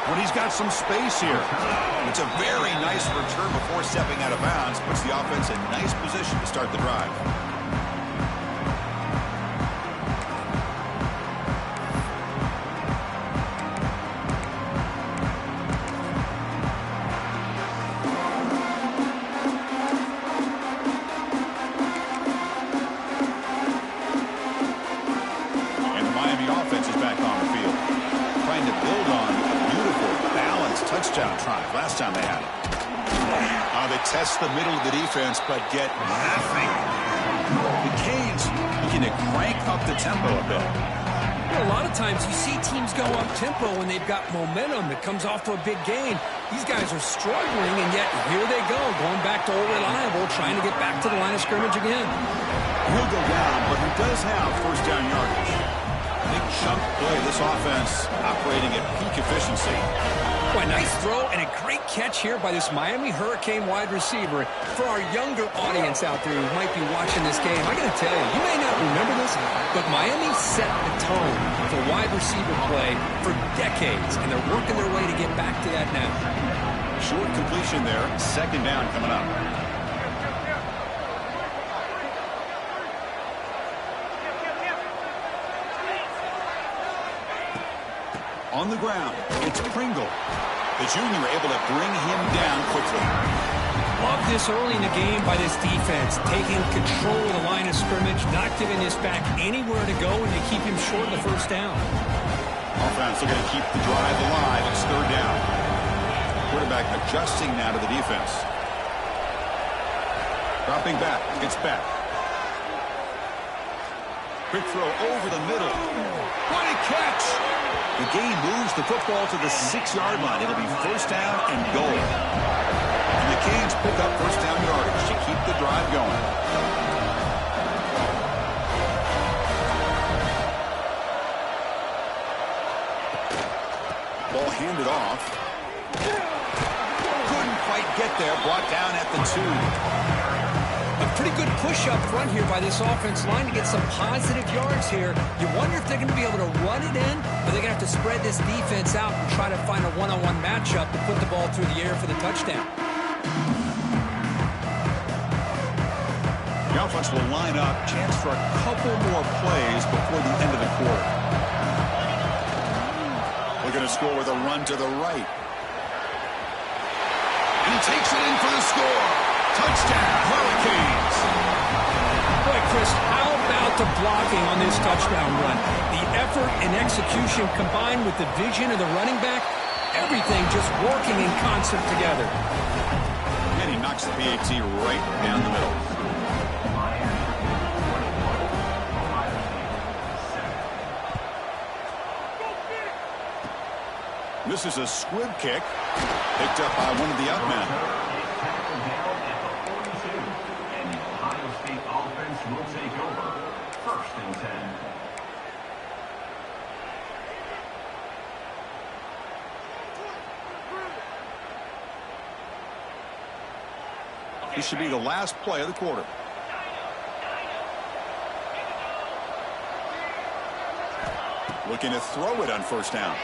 Speaker 1: When he's got some space here. It's a very nice return before stepping out of bounds. Puts the offense in nice position to start the drive. And the Miami offense is back on the field. Trying to build on a beautiful, balanced touchdown drive last time they had it. They test the middle of the defense, but get nothing. The Canes looking to crank up the tempo a bit.
Speaker 2: A lot of times you see teams go up tempo when they've got momentum that comes off to a big gain. These guys are struggling, and yet here they go, going back to old reliable, trying to get back to the line of scrimmage again.
Speaker 1: He'll go down, but he does have first down yardage. Big chunk play. This offense operating at peak efficiency.
Speaker 2: Boy, nice throw and a great catch here by this Miami Hurricane wide receiver. For our younger audience out there who might be watching this game, I got to tell you, you may not remember this, but Miami set the tone for wide receiver play for decades, and they're working their way to get back to that now.
Speaker 1: Short completion there. 2nd down coming up. On the ground, it's Pringle. The junior able to bring him down quickly.
Speaker 2: Love this early in the game by this defense, taking control of the line of scrimmage, not giving this back anywhere to go, and you keep him short of the first down.
Speaker 1: Offense looking to keep the drive alive. It's 3rd down. Quarterback adjusting now to the defense. Dropping back, gets back. Quick throw over the middle. What a catch! The game moves the football to the 6-yard line. It'll be first down and goal. And the Canes pick up first down yardage to keep the drive going. Ball handed off. Couldn't quite get there. Brought down at the 2.
Speaker 2: A pretty good push up front here by this offense line to get some positive yards here. You wonder if they're going to be able to run it in, or they're going to have to spread this defense out and try to find a one-on-one matchup to put the ball through the air for the touchdown.
Speaker 1: The offense will line up. Chance for a couple more plays before the end of the quarter. We're going to score with a run to the right. And he takes it in for the score. Touchdown, Hurricanes.
Speaker 2: Boy, Chris, how about the blocking on this touchdown run? The effort and execution combined with the vision of the running back, everything just working in concert together.
Speaker 1: And he knocks the PAT right down the middle. This is a squib kick, picked up by one of the out men.
Speaker 3: Will take over. 1st and 10.
Speaker 1: This should be the last play of the quarter. Looking to throw it on first down.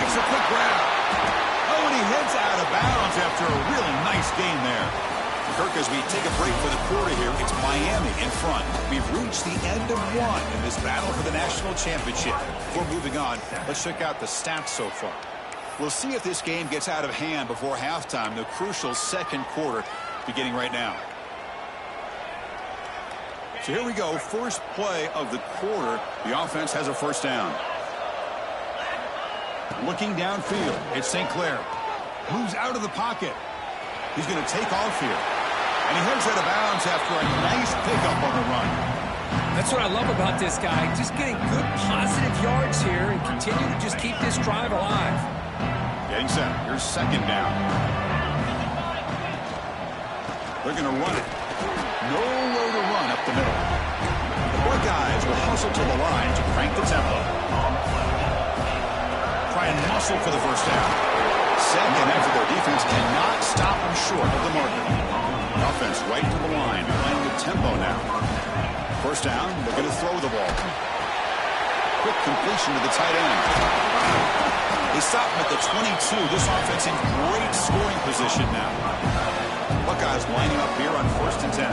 Speaker 1: It's a quick grab. Oh, and he heads out of bounds after a really nice gain there. Kirk, as we take a break for the quarter here, it's Miami in front. We've reached the end of one in this battle for the national championship. Before moving on, let's check out the stats so far. We'll see if this game gets out of hand before halftime, the crucial 2nd quarter beginning right now. So here we go, first play of the quarter. The offense has a first down. Looking downfield, it's St. Clair. Moves out of the pocket. He's going to take off here. And he heads out of bounds after a nice pickup on the run.
Speaker 2: That's what I love about this guy. Just getting good positive yards here and continue to just keep this drive alive.
Speaker 1: Getting set. Here's second down. They're going to run it. Nowhere to run up the middle. The Buckeyes will hustle to the line to crank the tempo. Try and muscle for the first down. Second after their defense cannot stop them short of the marker. Offense right to the line, playing with tempo now. First down, they're going to throw the ball. Quick completion to the tight end. They stop him at the 22. This offense in great scoring position now. Buckeyes lining up here on 1st and 10.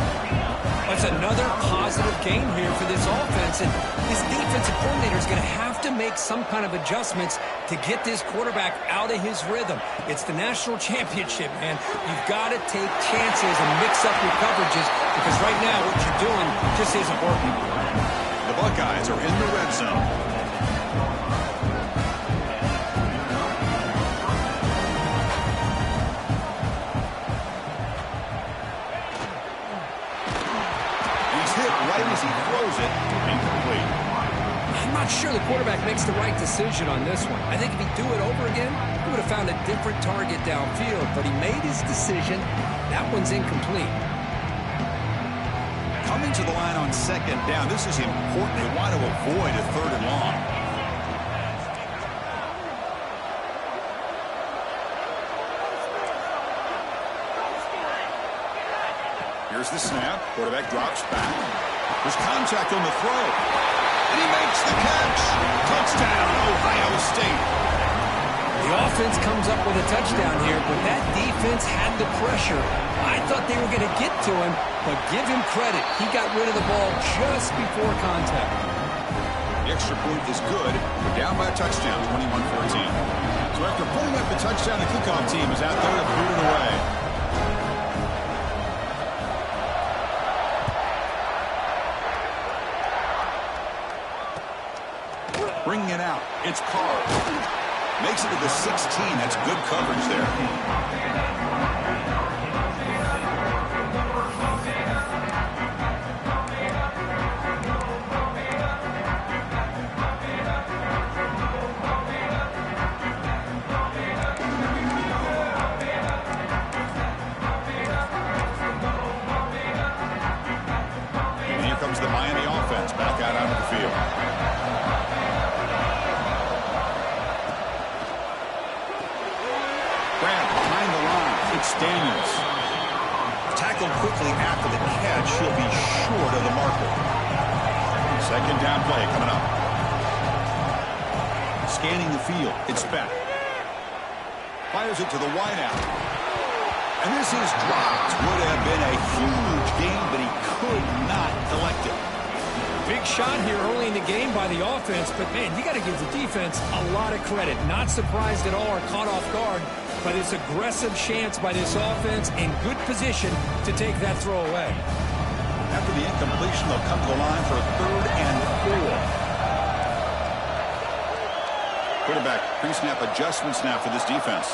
Speaker 2: That's another positive game here for this offense, and this defensive coordinator is going to have to make some kind of adjustments to get this quarterback out of his rhythm. It's the national championship, man. You've got to take chances and mix up your coverages because right now what you're doing just isn't working.
Speaker 1: The Buckeyes are in the red zone. Right as he throws it, incomplete.
Speaker 2: I'm not sure the quarterback makes the right decision on this one. I think if he'd do it over again, he would have found a different target downfield, but he made his decision. That one's incomplete.
Speaker 1: Coming to the line on second down, this is important. They want to avoid a 3rd and long. Here's the snap. Quarterback drops back. There's contact on the throw. And he makes the catch. Touchdown, Ohio State.
Speaker 2: The offense comes up with a touchdown here, but that defense had the pressure. I thought they were going to get to him, but give him credit. He got rid of the ball just before contact.
Speaker 1: The extra point is good. We're down by a touchdown, 21-14. So after putting up the touchdown, the kickoff team is out there to boot it away. Bringing it out. It's Carr. Makes it to the 16. That's good coverage there. And here comes the Miami offense back out onto the field. Daniels. Tackled quickly after the catch. He'll be short of the marker. Second down play coming up. Scanning the field. It's back. Fires it to the wideout. And this is dropped. Would have been a huge gain, but he could not collect it.
Speaker 2: Big shot here early in the game by the offense, but man, you got to give the defense a lot of credit. Not surprised at all or caught off guard by this aggressive chance by this offense in good position to take that throw away.
Speaker 1: After the incompletion, they'll come to the line for a 3rd and 4. Quarterback pre-snap adjustments now for this defense.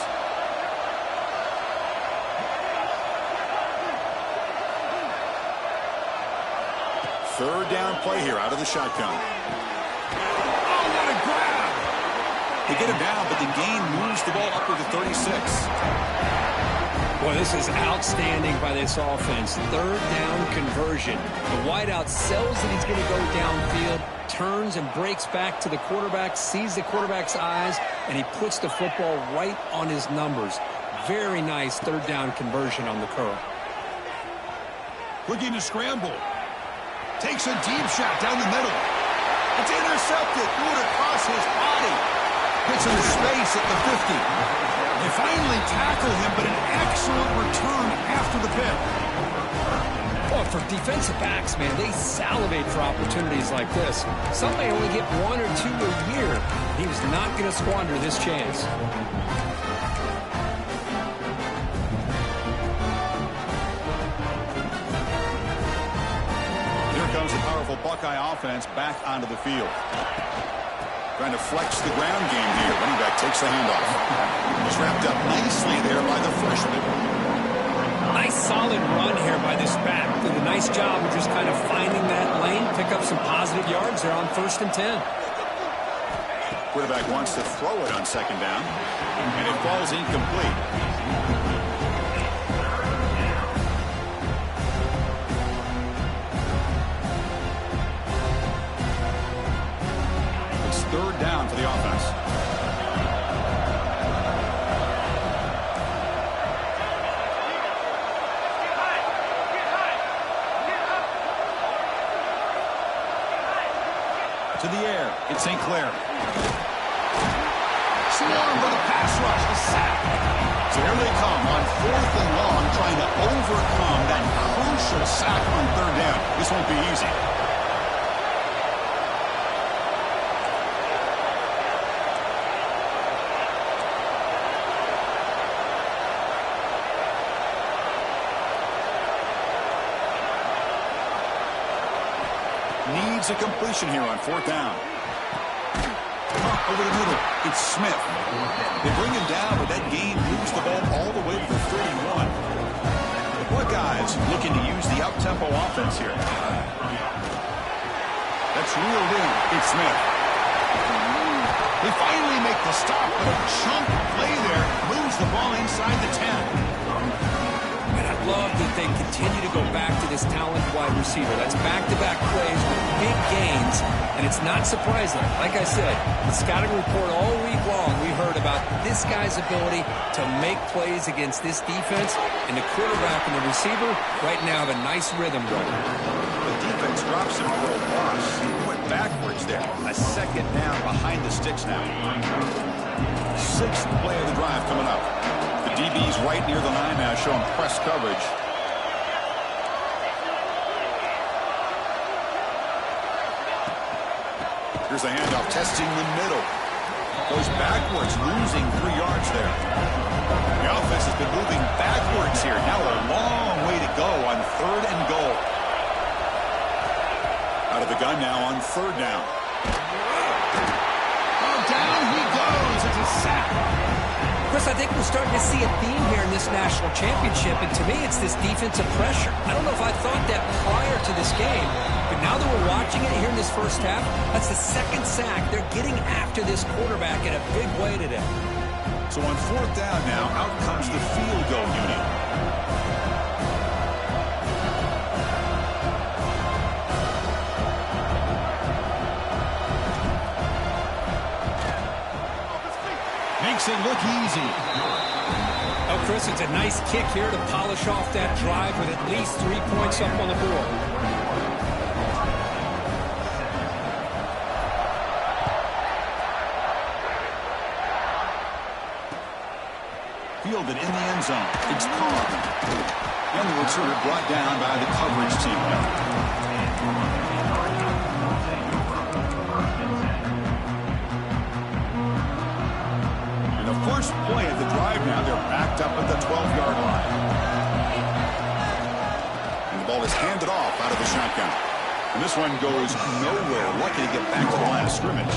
Speaker 1: Third down play here out of the shotgun. Oh, what a grab! They get him down, but the gain moves the ball up to the 36.
Speaker 2: Boy, this is outstanding by this offense. 3rd down conversion. The wideout sells that he's going to go downfield, turns and breaks back to the quarterback, sees the quarterback's eyes, and he puts the football right on his numbers. Very nice 3rd down conversion on the curl.
Speaker 1: Looking to scramble. Takes a deep shot down the middle. It's intercepted. Threw it across his body. Gets into space at the 50. They finally tackle him, but an excellent return after the pick.
Speaker 2: Well, for defensive backs, man, they salivate for opportunities like this. Some may only get 1 or 2 a year. He was not going to squander this chance.
Speaker 1: The powerful Buckeye offense back onto the field. Trying to flex the ground game here. Running back takes the handoff. It's wrapped up nicely there by the freshman.
Speaker 2: Nice solid run here by this back. Did a nice job of just kind of finding that lane, pick up some positive yards there on 1st and 10.
Speaker 1: Quarterback wants to throw it on 2nd down, and it falls incomplete. It's 3rd down for the offense. To the air, it's St. Clair. Swarmed with a pass rush, a sack. So here they come on 4th and long, trying to overcome that crucial sack on 3rd down. This won't be easy. Needs a completion here on 4th down. Over the middle, it's Smith. They bring him down, but that game moves the ball all the way to the 31. The Buckeyes looking to use the up-tempo offense here. That's reeled in. It's Smith. They finally make the stop, but a chunk play there moves the ball inside the 10.
Speaker 2: Love that they continue to go back to this talented wide receiver. That's back-to-back plays with big gains, and it's not surprising. Like I said, the scouting report all week long, we heard about this guy's ability to make plays against this defense, and the quarterback and the receiver right now have a nice rhythm going.
Speaker 1: The defense drops him for a loss. He went backwards there. A 2nd down behind the sticks now. 6th play of the drive coming up. The DB's right near the line now, showing press coverage. Here's the handoff, testing the middle. Goes backwards, losing 3 yards there. The offense has been moving backwards here. Now a long way to go on 3rd and goal. Out of the gun now on 3rd down. Oh, down he goes. It's a sack.
Speaker 2: Chris, I think we're starting to see a theme here in this national championship, and to me, it's this defensive pressure. I don't know if I thought that prior to this game, but now that we're watching it here in this 1st half, that's the 2nd sack. They're getting after this quarterback in a big way today.
Speaker 1: So on 4th down now, out comes the field goal unit. Makes it look easy.
Speaker 2: Oh, Chris, it's a nice kick here to polish off that drive with at least 3 points up on the board.
Speaker 1: Fielded in the end zone. It's Carr. And the return brought down by the coverage team. First play of the drive now, they're backed up at the 12-yard line. And the ball is handed off out of the shotgun. And this one goes nowhere. Lucky to get back to the line of scrimmage.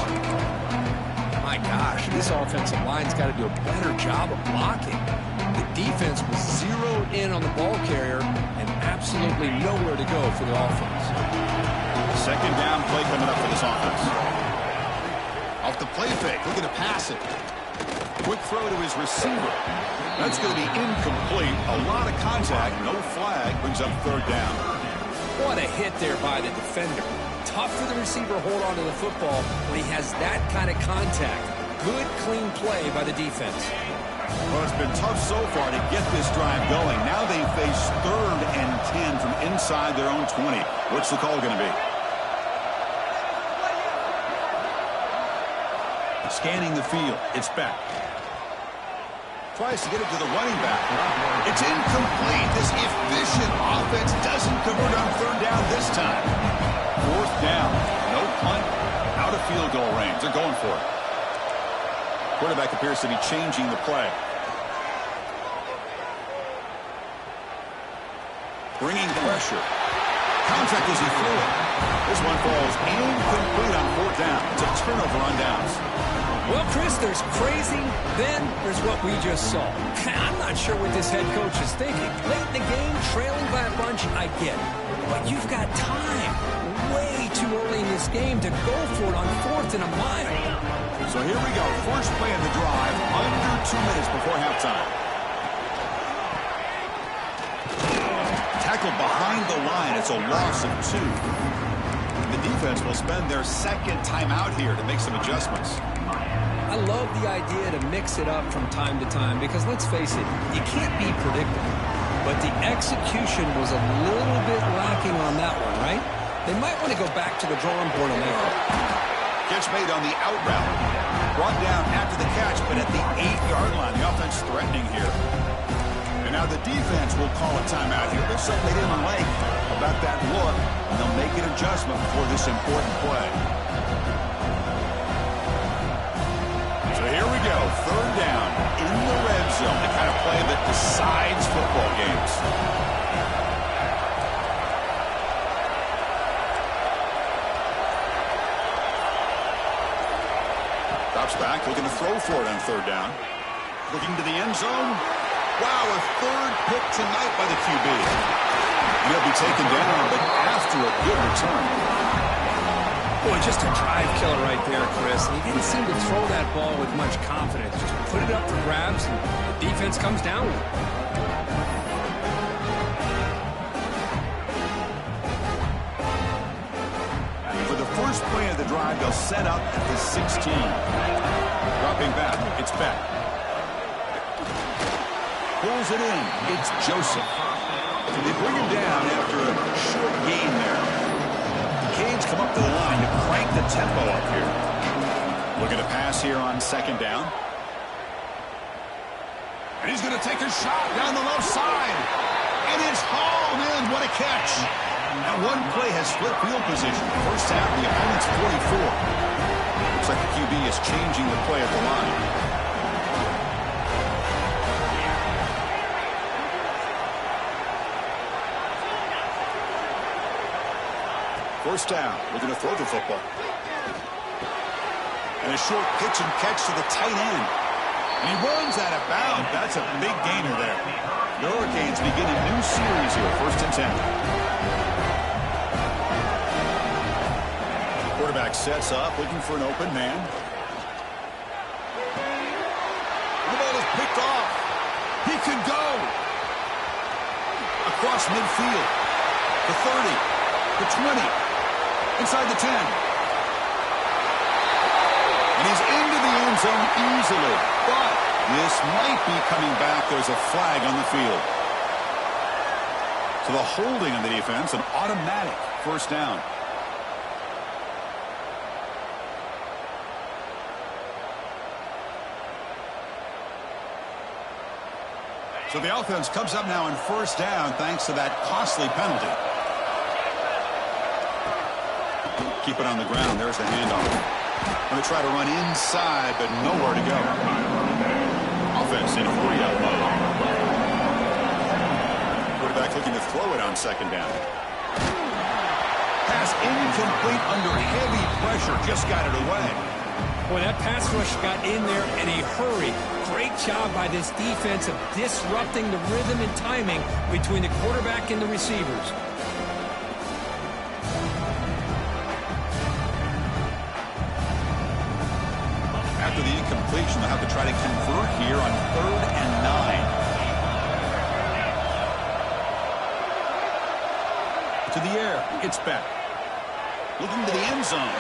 Speaker 4: My gosh, this offensive line's got to do a better job of blocking. The defense was zeroed in on the ball carrier and absolutely nowhere to go for the offense.
Speaker 1: 2nd down play coming up for this offense. Off the play fake, looking to pass it. Quick throw to his receiver. That's going to be incomplete. A lot of contact, no flag, brings up 3rd down.
Speaker 2: What a hit there by the defender. Tough for the receiver to hold on to the football when he has that kind of contact. Good, clean play by the defense.
Speaker 1: Well, it's been tough so far to get this drive going. Now they face 3rd and 10 from inside their own 20. What's the call going to be? Scanning the field. It's back. Tries to get it to the running back. It's incomplete. This efficient offense doesn't convert on 3rd down this time. 4th down. No punt. Out of field goal range. They're going for it. Quarterback appears to be changing the play. Bringing pressure. Contact as he threw it. This one falls incomplete on 4th down. It's a turnover on downs.
Speaker 2: Well, Chris, there's crazy, then there's what we just saw. I'm not sure what this head coach is thinking. Late in the game, trailing by a bunch, I get it. But you've got time, way too early in this game, to go for it on 4th and a mile.
Speaker 1: So here we go. First play of the drive, under 2 minutes before halftime. Tackled behind the line. It's a loss of 2. The defense will spend their second timeout here to make some adjustments.
Speaker 2: I love the idea to mix it up from time to time because, let's face it, you can't be predictable. But the execution was a little bit lacking on that one, right? They might want to go back to the drawing board on that one.
Speaker 1: Catch made on the out route. Brought down after the catch, but at the 8-yard line. The offense threatening here. And now the defense will call a timeout here. There's something they didn't like about that look, and they'll make an adjustment for this important play. So here we go, 3rd down in the red zone, the kind of play that decides football games. Drops back, looking to throw for it on 3rd down. Looking to the end zone. Wow, a 3rd pick tonight by the QB. He'll be taken down, but after a good return.
Speaker 2: Boy, just a drive killer right there, Chris. And he didn't seem to throw that ball with much confidence. Just put it up for grabs, and the defense comes down with it.
Speaker 1: For the first play of the drive, they'll set up at the 16. Dropping back, it's back. Pulls it in, it's Joseph. So they bring him down after a short gain there. Canes come up to the line to crank the tempo up here. Looking to pass here on 2nd down. And he's going to take a shot down the left side. And it's hauled in. What a catch. That one play has split field position. First half, the opponent's 44. Looks like the QB is changing the play at the line. First down, looking to throw the football. And a short pitch and catch to the tight end. And he runs out of bounds. That's a big gainer there. The Hurricanes begin a new series here, 1st and 10. Quarterback sets up, looking for an open man. The ball is picked off. He can go. Across midfield. The 30. The 20. Inside the 10. And he's into the end zone easily. But this might be coming back. There's a flag on the field. So the holding on the defense, an automatic 1st down. So the offense comes up now on 1st down thanks to that costly penalty. Keep it on the ground. There's the handoff. Going to try to run inside, but nowhere to go. Offense in hurry-up mode. Quarterback looking to throw it on 2nd down. Pass incomplete under heavy pressure. Just got it away.
Speaker 2: Boy, that pass rush got in there in a hurry. Great job by this defense of disrupting the rhythm and timing between the quarterback and the receivers.
Speaker 1: After the incompletion, they'll have to try to convert here on 3rd and 9. To the air, it's back. Looking to the end zone.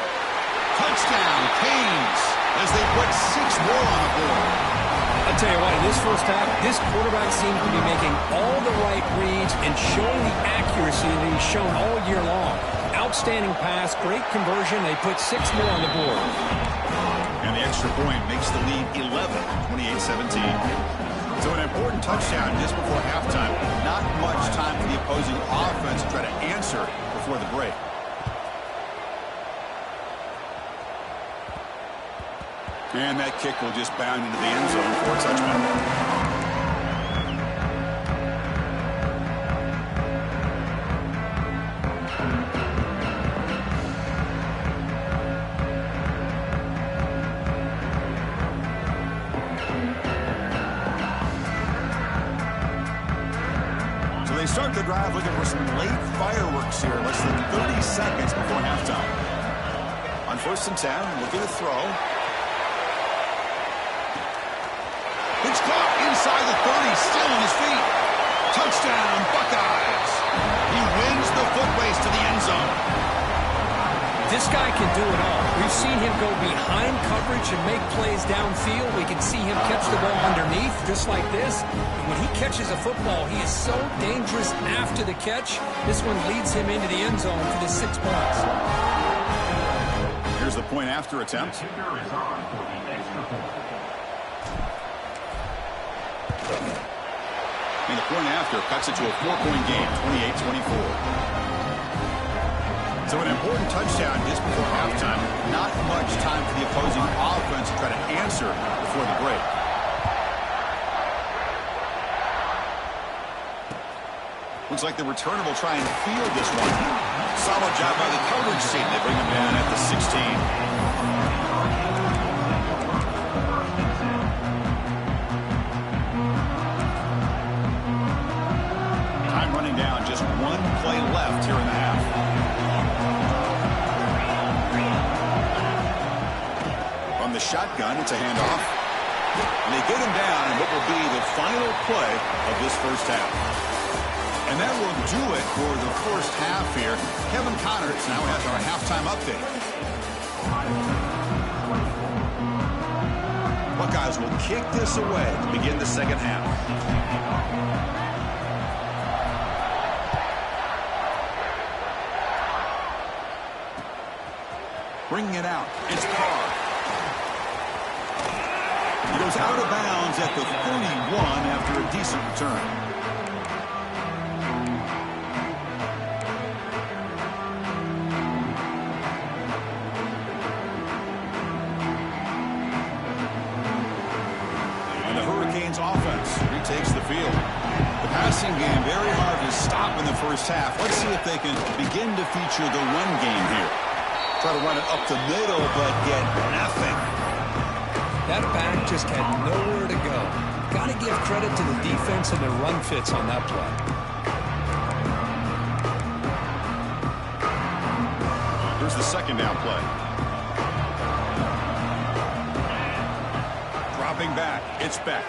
Speaker 1: Touchdown, Canes, as they put 6 more on the board.
Speaker 2: I'll tell you what, in this first half, this quarterback seems to be making all the right reads and showing the accuracy that he's shown all year long. Outstanding pass, great conversion. They put 6 more on the board.
Speaker 1: And the extra point makes the lead 11, 28-17. So an important touchdown just before halftime. Not much time for the opposing offense to try to answer before the break. And that kick will just bound into the end zone for a touchdown. start the drive looking for some late fireworks here. Less than 30 seconds before halftime. On 1st and 10, looking to throw. It's caught inside the 30, still on his feet. Touchdown, Buckeyes. He wins the foot race to the end zone.
Speaker 2: This guy can do it all. We've seen him go behind coverage and make plays downfield. We can see him catch the ball underneath, just like this. And when he catches a football, he is so dangerous after the catch. This one leads him into the end zone for the 6 points.
Speaker 1: Here's the point after attempt.
Speaker 3: The kicker is on for the extra point.
Speaker 1: And the point after cuts it to a 4-point game, 28-24. So an important touchdown just before halftime. Not much time for the opposing offense to try to answer before the break. Looks like the returner will try and field this one. Solid job by the coverage team. They bring him down at the 16. Down, just 1 play left here in the half. From the shotgun, it's a handoff. And they get him down in what will be the final play of this first half. And that will do it for the first half here. Kevin Connors now has our halftime update. Buckeyes will kick this away to begin the second half. Bringing it out. It's Carr. He goes out of bounds at the 31 after a decent return. And the Hurricanes offense retakes the field. The passing game very hard to stop in the first half. Let's see if they can begin to feature the run game here. Try to run it up the middle, but get nothing.
Speaker 2: That back just had nowhere to go. Got to give credit to the defense and the run fits on that play.
Speaker 1: Here's the second down play. Dropping back. It's Beck.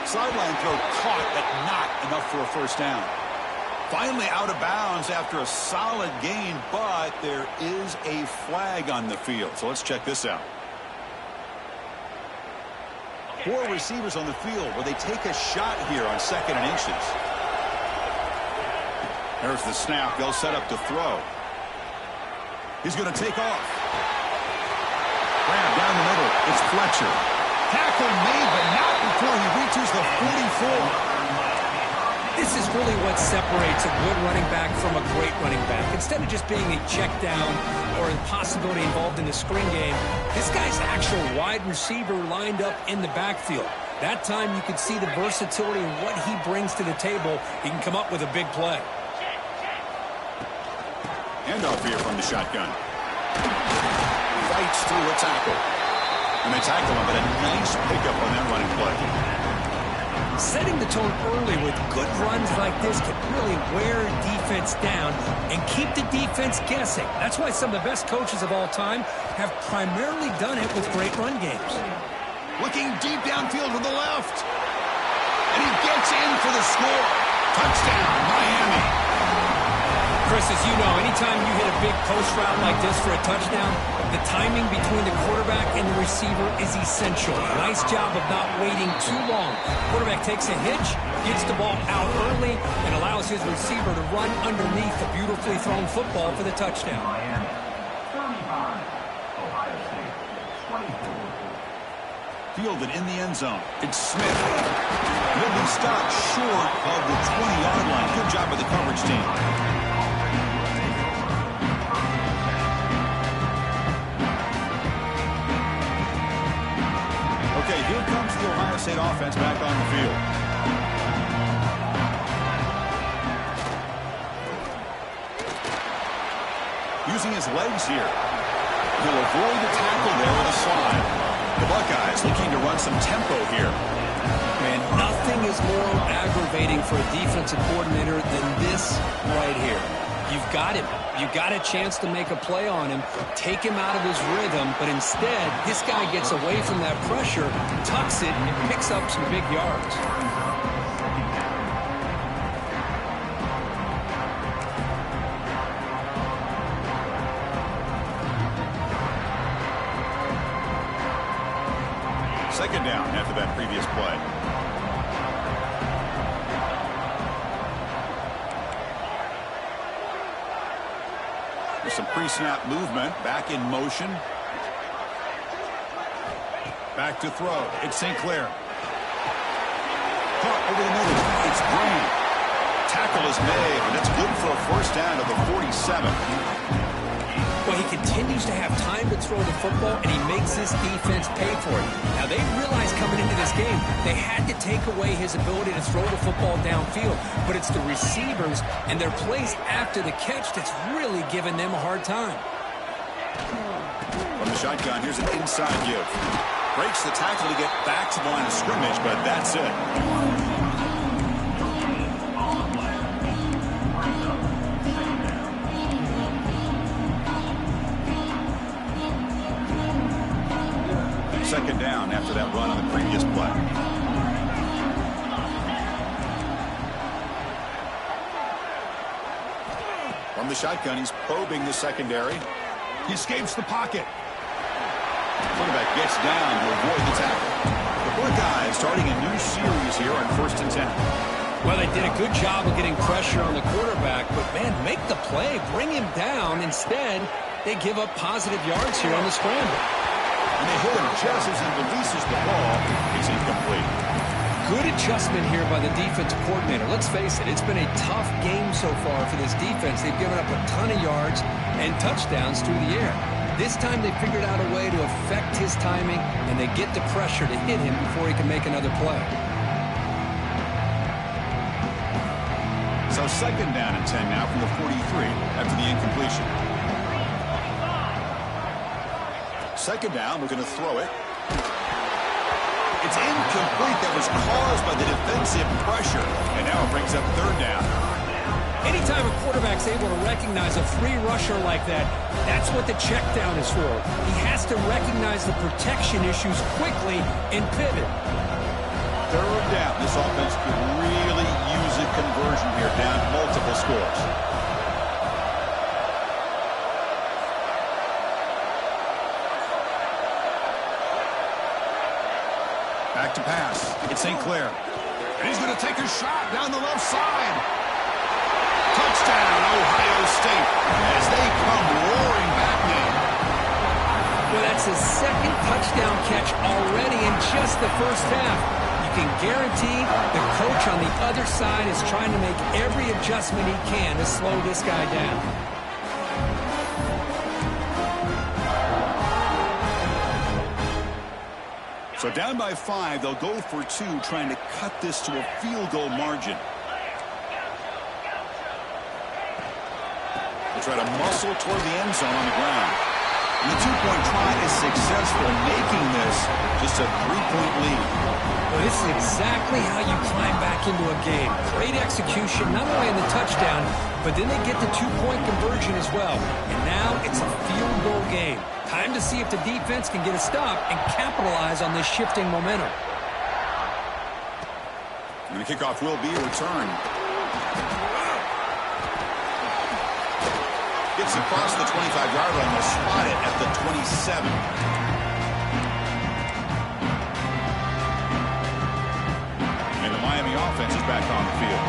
Speaker 1: Sideline throw caught, but not enough for a first down. Finally out of bounds after a solid gain, but there is a flag on the field. So let's check this out. 4 receivers on the field where they take a shot here on 2nd and inches. There's the snap. They'll set up to throw. He's going to take off. Grab down the middle. It's Fletcher. Tackle made, but not before he reaches the 44.
Speaker 2: This is really what separates a good running back from a great running back. Instead of just being a check down or a possibility involved in the screen game, this guy's actual wide receiver lined up in the backfield. That time you can see the versatility and what he brings to the table. He can come up with a big play.
Speaker 1: Handoff here from the shotgun. Fights through a tackle. And they tackle him, but a nice pickup on that running play.
Speaker 2: Setting the tone early with good runs like this can really wear defense down and keep the defense guessing. That's why some of the best coaches of all time have primarily done it with great run games.
Speaker 1: Looking deep downfield to the left. And he gets in for the score. Touchdown, Miami.
Speaker 2: Chris, as you know, anytime you hit a big post route like this for a touchdown, the timing between the quarterback and the receiver is essential. Nice job of not waiting too long. Quarterback takes a hitch, gets the ball out early, and allows his receiver to run underneath the beautifully thrown football for the touchdown.
Speaker 3: Miami 35, Ohio State 24.
Speaker 1: Fielded in the end zone. It's Smith. He'll be stopped short of the 20-yard line. Good job by the coverage team. Okay, here comes the Ohio State offense back on the field. Using his legs here. He'll avoid the tackle there with a slide. The Buckeyes looking to run some tempo here.
Speaker 2: And nothing Nothing is more aggravating for a defensive coordinator than this right here. You've got him. You've got a chance to make a play on him, take him out of his rhythm, but instead, this guy gets away from that pressure, tucks it, and picks up some big yards.
Speaker 1: Second down after that previous play. There's some pre-snap movement. Back in motion. Back to throw. It's St. Clair. Caught over the middle. It's Green. Tackle is made, and it's good for a first down to the 47.
Speaker 2: Well, he continues to have time to throw the football, and he makes his defense pay for it. Now, they realized coming into this game they had to take away his ability to throw the football downfield, but it's the receivers and their plays after the catch that's really giving them a hard time.
Speaker 1: From the shotgun, here's an inside give. Breaks the tackle to get back to the line of scrimmage, but that's it. Second down after that run on the previous play. From the shotgun, he's probing the secondary. He escapes the pocket. Quarterback gets down to avoid the tackle. The Buckeyes starting a new series here on 1st and 10.
Speaker 2: Well, they did a good job of getting pressure on the quarterback, but, man, make the play, bring him down. Instead, they give up positive yards here on the scramble.
Speaker 1: And they hit him just as he releases the ball. It's incomplete.
Speaker 2: Good adjustment here by the defensive coordinator. Let's face it, it's been a tough game so far for this defense. They've given up a ton of yards and touchdowns through the air. This time they figured out a way to affect his timing, and they get the pressure to hit him before he can make another play.
Speaker 1: So second down and 10 now from the 43 after the incompletion. Second down, we're going to throw it. It's incomplete. That was caused by the defensive pressure. And now it brings up third down.
Speaker 2: Anytime a quarterback's able to recognize a free rusher like that, that's what the check down is for. He has to recognize the protection issues quickly and pivot.
Speaker 1: Third down. This offense could really use a conversion here, down multiple scores. Back to pass. It's St. Clair. And he's going to take a shot down the left side. Touchdown, Ohio State, as they come roaring back now.
Speaker 2: Well, that's his second touchdown catch already in just the first half. You can guarantee the coach on the other side is trying to make every adjustment he can to slow this guy down.
Speaker 1: So down by 5, they'll go for 2, trying to cut this to a field goal margin. They try to muscle toward the end zone on the ground. And the 2-point try is successful, making this just a 3-point lead.
Speaker 2: Well, this is exactly how you climb back into a game. Great execution, not only in the touchdown, but then they get the 2-point conversion as well. And now it's a field goal game. Time to see if the defense can get a stop and capitalize on this shifting momentum.
Speaker 1: And the kickoff will be a return. Gets across the 25-yard line. They'll spot it at the 27. And the Miami offense is back on the field.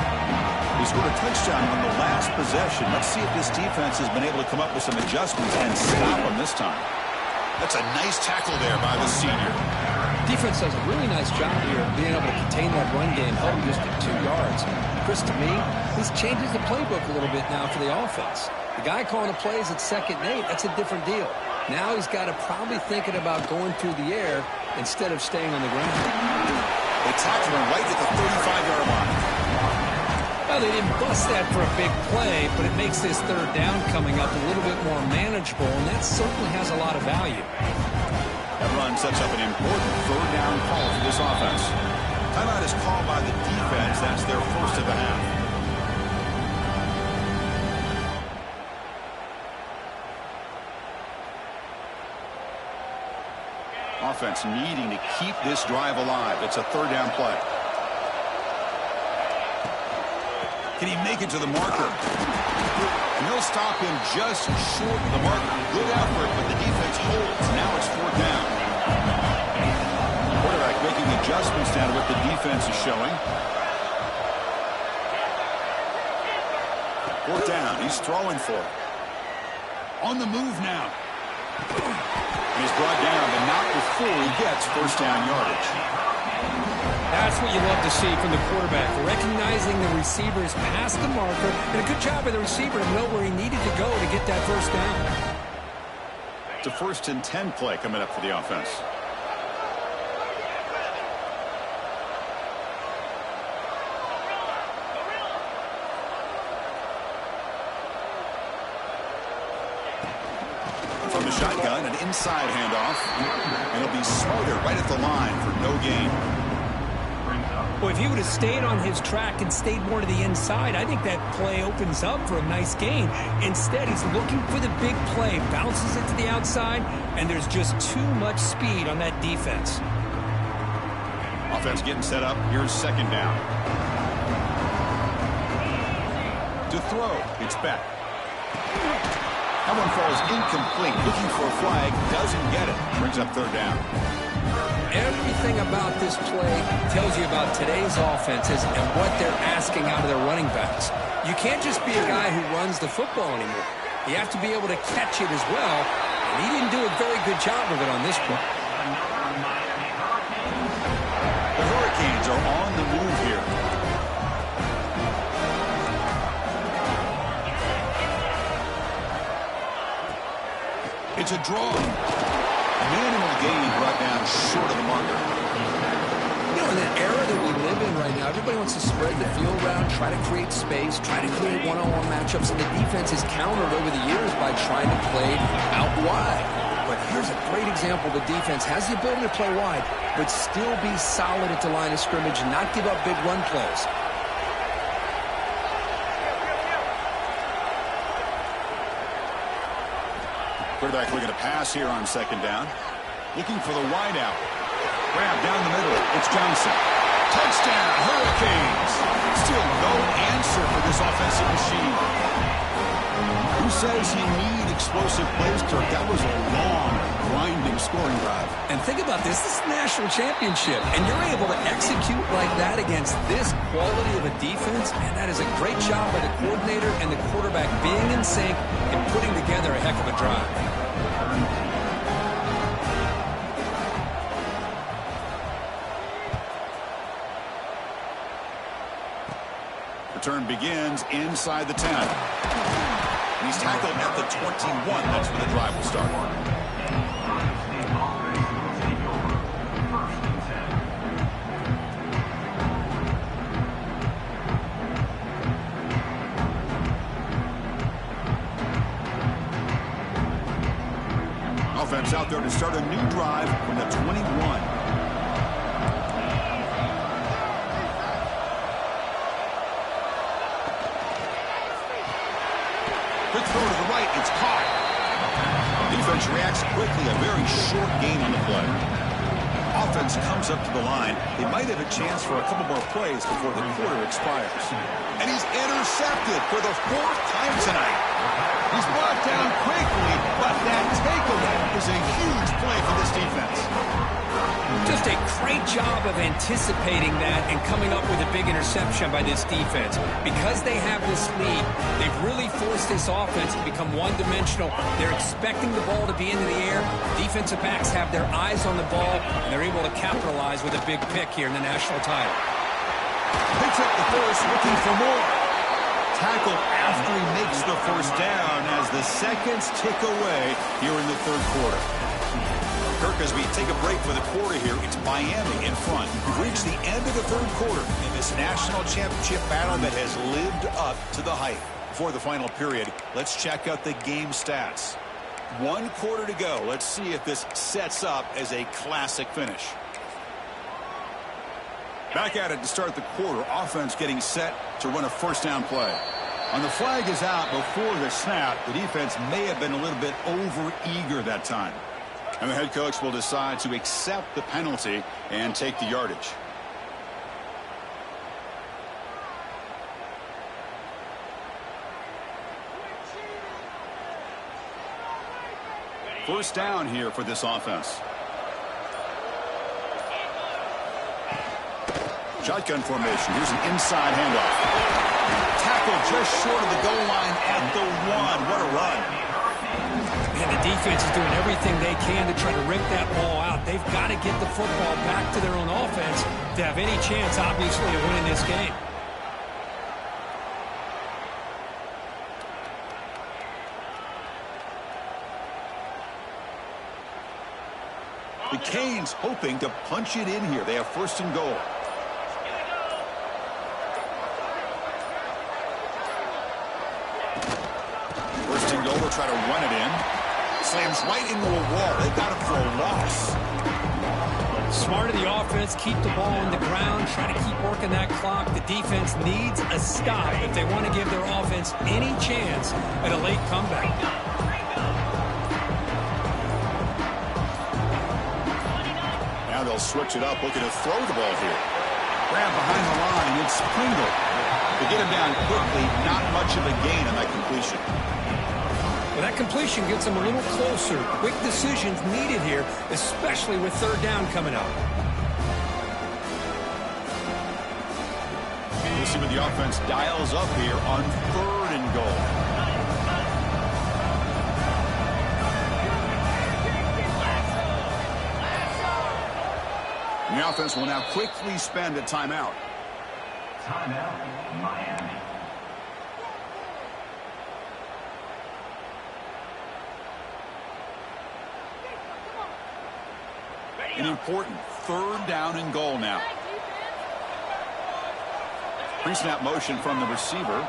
Speaker 1: He scored a touchdown on the last possession. Let's see if this defense has been able to come up with some adjustments and stop him this time. That's a nice tackle there by the senior.
Speaker 2: Defense does a really nice job here of being able to contain that run game, held him just at 2 yards. Chris, to me, this changes the playbook a little bit now for the offense. The guy calling the plays at 2nd and 8, that's a different deal. Now he's got to probably thinking about going through the air instead of staying on the ground.
Speaker 1: They tackle him right at the 35-yard line.
Speaker 2: Well, they didn't bust that for a big play, but it makes this third down coming up a little bit more manageable, and that certainly has a lot of value.
Speaker 1: That run sets up an important third down call for this offense. Timeout is called by the defense. That's their first of the half. Offense needing to keep this drive alive. It's a third down play. Can he make it to the marker? And they'll stop him just short of the marker. Good effort, but the defense holds. Now it's fourth down. Quarterback making adjustments down to what the defense is showing. Fourth down. He's throwing for it. On the move now. He's brought down, but not before he gets first down yardage.
Speaker 2: That's what you love to see from the quarterback, recognizing the receiver's past the marker, and a good job by the receiver to know where he needed to go to get that first down.
Speaker 1: It's a 1st and 10 play coming up for the offense. From the shotgun, an inside handoff, and he'll be smothered right at the line for no gain.
Speaker 2: Well, if he would have stayed on his track and stayed more to the inside, I think that play opens up for a nice gain. Instead, he's looking for the big play, bounces it to the outside, and there's just too much speed on that defense.
Speaker 1: Offense getting set up. Here's second down. To throw, it's Beck. That one falls incomplete. Looking for a flag, doesn't get it. Brings up third down.
Speaker 2: Everything about this play tells you about today's offenses and what they're asking out of their running backs. You can't just be a guy who runs the football anymore. You have to be able to catch it as well, and he didn't do a very good job of it on this play.
Speaker 1: The Hurricanes are on the move here. It's a draw. Minimal gain brought down short of the marker.
Speaker 4: You know, in the era that we live in right now, everybody wants to spread the field around, try to create space, try to create one-on-one matchups, and the defense is countered over the years by trying to play out wide. But here's a great example. The defense has the ability to play wide, but still be solid at the line of scrimmage and not give up big run plays.
Speaker 1: Quarterback looking to pass here on second down. Looking for the wideout. Grab down the middle. It's Johnson. Touchdown, Hurricanes. Still no answer for this offensive machine. Who says you need explosive plays, Kirk? That was a long, grinding scoring drive.
Speaker 2: And think about this. This is the national championship, and you're able to execute like that against this quality of a defense, and that is a great job by the coordinator and the quarterback being in sync and putting together a heck of a drive.
Speaker 1: Return begins inside the 10. He's tackled at the 21. That's where the drive will start. Offense out there to start a new drive from the 21. Quick throw to the right. It's caught. Defense reacts quickly. A very short gain on the play. Offense comes up to the line. They might have a chance for a couple more plays before the quarter expires. And he's intercepted for the 4th time tonight. He's brought down quickly, but that takeaway is a huge play for this defense.
Speaker 2: Just a great job of anticipating that and coming up with a big interception by this defense. Because they have this lead, they've really forced this offense to become one-dimensional. They're expecting the ball to be into the air. Defensive backs have their eyes on the ball, and they're able to capitalize with a big pick here in the national title.
Speaker 1: Picks up the first, looking for more. Tackle after he makes the first down as the seconds tick away here in the third quarter. Kirk, as we take a break for the quarter here, it's Miami in front. We've reached the end of the third quarter in this national championship battle that has lived up to the hype. Before the final period, let's check out the game stats. 1 quarter to go. Let's see if this sets up as a classic finish. Back at it to start the quarter. Offense getting set to run a first down play. And the flag is out before the snap. The defense may have been a little bit over-eager that time. And the head coach will decide to accept the penalty and take the yardage. First down here for this offense. Shotgun formation. Here's an inside handoff. Tackle just short of the goal line at the 1. What a run.
Speaker 2: And the defense is doing everything they can to try to rip that ball out. They've got to get the football back to their own offense to have any chance, obviously, of winning this game.
Speaker 1: The Canes hoping to punch it in here. They have first and goal. First and goal, they'll try to run it in. Slams right into a wall. They've got him for a loss.
Speaker 2: Smart of the offense, keep the ball on the ground, try to keep working that clock. The defense needs a stop if they want to give their offense any chance at a late comeback.
Speaker 1: Now they'll switch it up, looking to throw the ball here. Grab behind the line, it's Pringle. They get him down quickly, not much of a gain on that completion.
Speaker 2: Well, that completion gets them a little closer. Quick decisions needed here, especially with third down coming up.
Speaker 1: We'll see what the offense dials up here on third and goal. The offense will now quickly spend a timeout.
Speaker 3: Timeout, Miami.
Speaker 1: An important third down and goal now. Pre-snap motion from the receiver.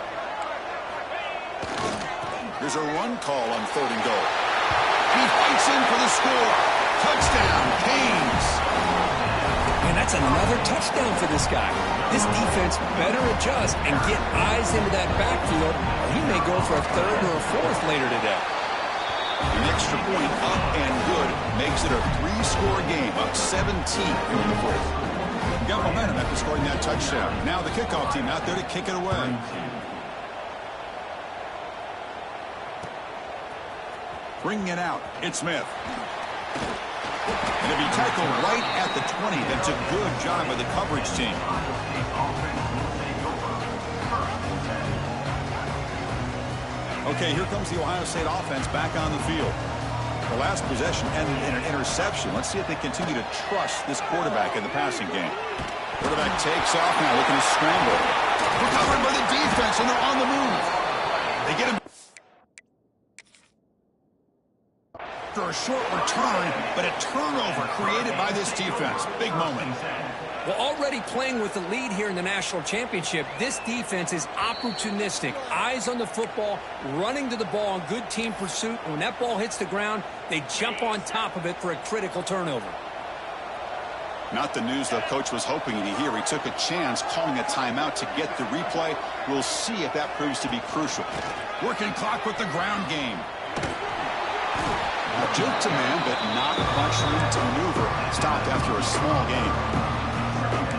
Speaker 1: There's a run call on third and goal. He fights in for the score. Touchdown, Canes.
Speaker 2: And that's another touchdown for this guy. This defense better adjust and get eyes into that backfield. He may go for a third or a fourth later today.
Speaker 1: An extra point up and good makes it a 3-score game, up 17 here in the fourth. Got momentum after scoring that touchdown. Now the kickoff team out there to kick it away. Bringing it out, it's Smith. And to be tackled right at the 20, that's a good job by the coverage team. Okay, here comes the Ohio State offense back on the field. The last possession ended in an interception. Let's see if they continue to trust this quarterback in the passing game. Quarterback takes off now, looking to scramble. Recovered by the defense, and they're on the move. They get him after a short return, but a turnover created by this defense. Big moment.
Speaker 2: Well, already playing with the lead here in the national championship, this defense is opportunistic. Eyes on the football, running to the ball in good team pursuit. When that ball hits the ground, they jump on top of it for a critical turnover.
Speaker 1: Not the news the coach was hoping to hear. He took a chance calling a timeout to get the replay. We'll see if that proves to be crucial. Working clock with the ground game. Now, juke to man, but not much room to maneuver. Stopped after a small gain.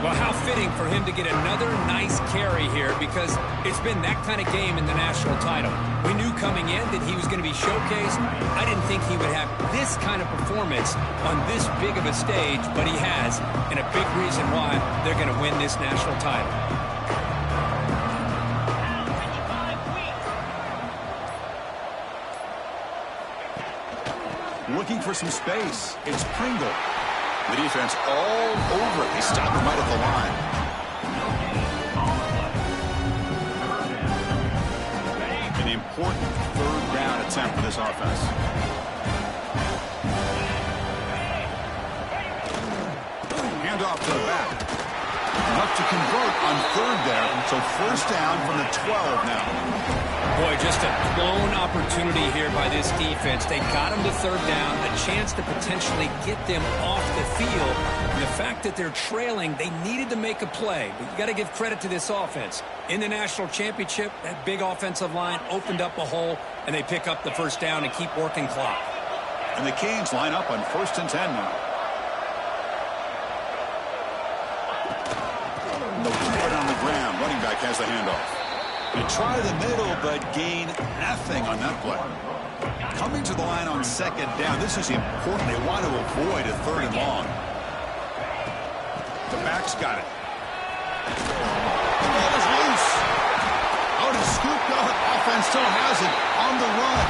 Speaker 2: Well, how fitting for him to get another nice carry here, because it's been that kind of game in the national title. We knew coming in that he was going to be showcased. I didn't think he would have this kind of performance on this big of a stage, but he has, and a big reason why they're going to win this national title.
Speaker 1: Looking for some space. It's Pringle. The defense all over it. They stop him right at the line. An important third down attempt for this offense. Handoff to the back. Enough to convert on third there. So first down from the 12 now.
Speaker 2: Boy, just a blown opportunity here by this defense. They got him to third down, a chance to potentially get them off the field. The fact that they're trailing, they needed to make a play. But you got to give credit to this offense. In the national championship, that big offensive line opened up a hole, and they pick up the first down and keep working clock.
Speaker 1: And the Canes line up on 1st and 10 now. No put on the ground. Running back has the handoff. They try the middle, but gain nothing on that play. Coming to the line on 2nd down. This is important. They want to avoid a 3rd and long. The back's got it. The ball is loose. Out is scooped up. Offense still has it on the run.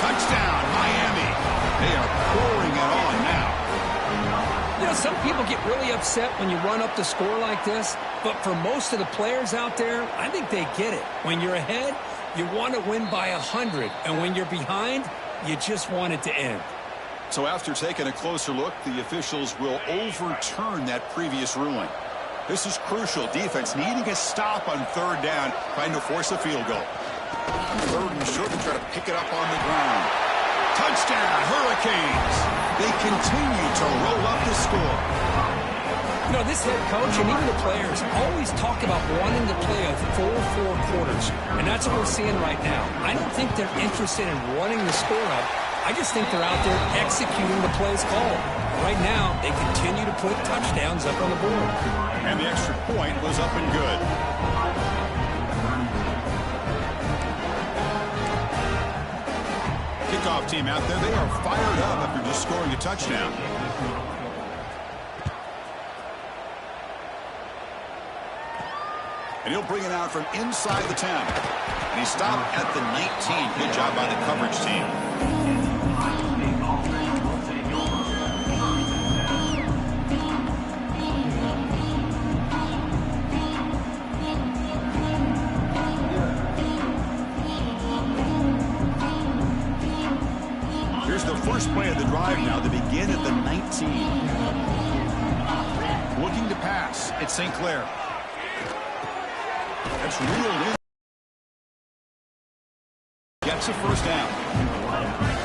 Speaker 1: Touchdown, Miami. They are pouring it on now.
Speaker 2: You know, some people get really upset when you run up the score like this, but for most of the players out there, I think they get it. When you're ahead, you want to win by 100, and when you're behind, you just want it to end.
Speaker 1: So after taking a closer look, the officials will overturn that previous ruling. This is crucial. Defense needing a stop on 3rd down, trying to force a field goal. On 3rd and short, they try to pick it up on the ground. Touchdown, Hurricanes. They continue to roll up the score.
Speaker 2: You know, this head coach and even the players always talk about wanting to play a full 4 quarters, and that's what we're seeing right now. I don't think they're interested in running the score up. I just think they're out there executing the plays called. Right now, they continue to put touchdowns up on the board.
Speaker 1: And the extra point was up and good. Kickoff team out there, they are fired up after just scoring a touchdown. And he'll bring it out from inside the 10. And he stopped at the 19. Good job by the coverage team. Here's the first play of the drive now. They begin at the 19. Looking to pass. It's St. Clair. That's reeled in. Gets a first down.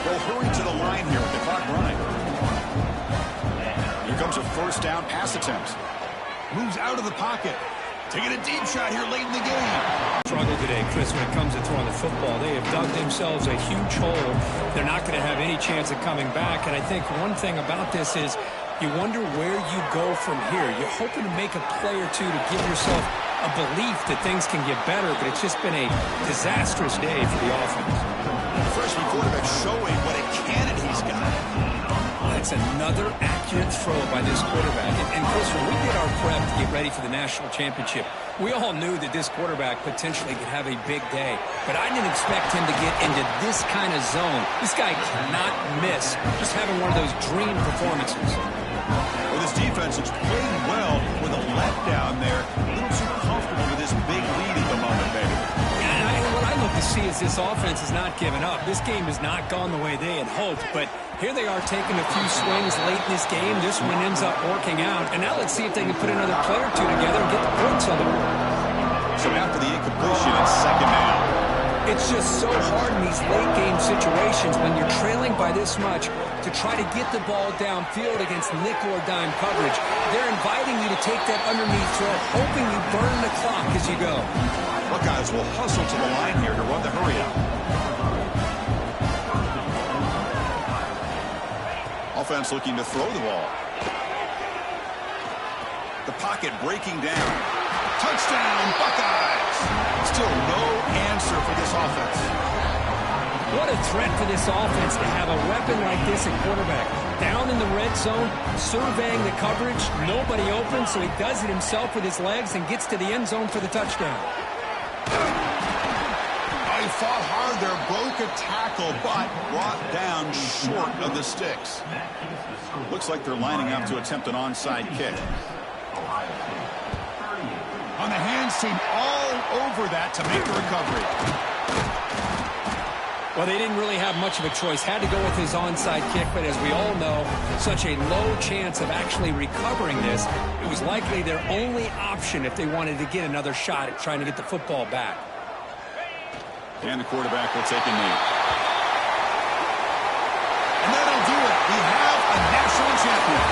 Speaker 1: They'll hurry to the line here with the clock running. Here comes a first down pass attempt. Moves out of the pocket. Taking a deep shot here late in the game.
Speaker 2: Struggle today, Chris, when it comes to throwing the football. They have dug themselves a huge hole. They're not going to have any chance of coming back. And I think one thing about this is you wonder where you go from here. You're hoping to make a play or two to give yourself a belief that things can get better, but it's just been a disastrous day for the offense.
Speaker 1: Freshman quarterback showing what a cannon he's got.
Speaker 2: That's another accurate throw by this quarterback. And Chris, when we did our prep to get ready for the national championship, we all knew that this quarterback potentially could have a big day. But I didn't expect him to get into this kind of zone. This guy cannot miss. Just having one of those dream performances.
Speaker 1: Well, this defense has played well with a letdown there. A little too comfortable with this big lead at the moment, baby.
Speaker 2: And what I look to see is this offense is not giving up. This game has not gone the way they had hoped, but here they are taking a few swings late in this game. This one ends up working out, and now let's see if they can put another play or two together and get the points on the board.
Speaker 1: So after the incompletion, it's 2nd down.
Speaker 2: It's just so hard in these late game situations when you're trailing by this much to try to get the ball downfield against nickel or dime coverage. They're inviting you to take that underneath throw, hoping you burn the clock as you go.
Speaker 1: Buckeyes will hustle to the line here to run the hurry up. Offense looking to throw the ball. The pocket breaking down. Touchdown, Buckeyes! Still no answer for this offense.
Speaker 2: What a threat for this offense to have a weapon like this at quarterback. Down in the red zone, surveying the coverage, nobody open, so he does it himself with his legs and gets to the end zone for the touchdown.
Speaker 1: He fought hard there, broke a tackle, but brought down short of the sticks. Looks like they're lining up to attempt an onside kick. On the hands team, all over that to make the recovery.
Speaker 2: Well, they didn't really have much of a choice. Had to go with his onside kick, but as we all know, such a low chance of actually recovering this. It was likely their only option if they wanted to get another shot at trying to get the football back.
Speaker 1: And the quarterback will take a knee. And that'll do it. We have a national champion.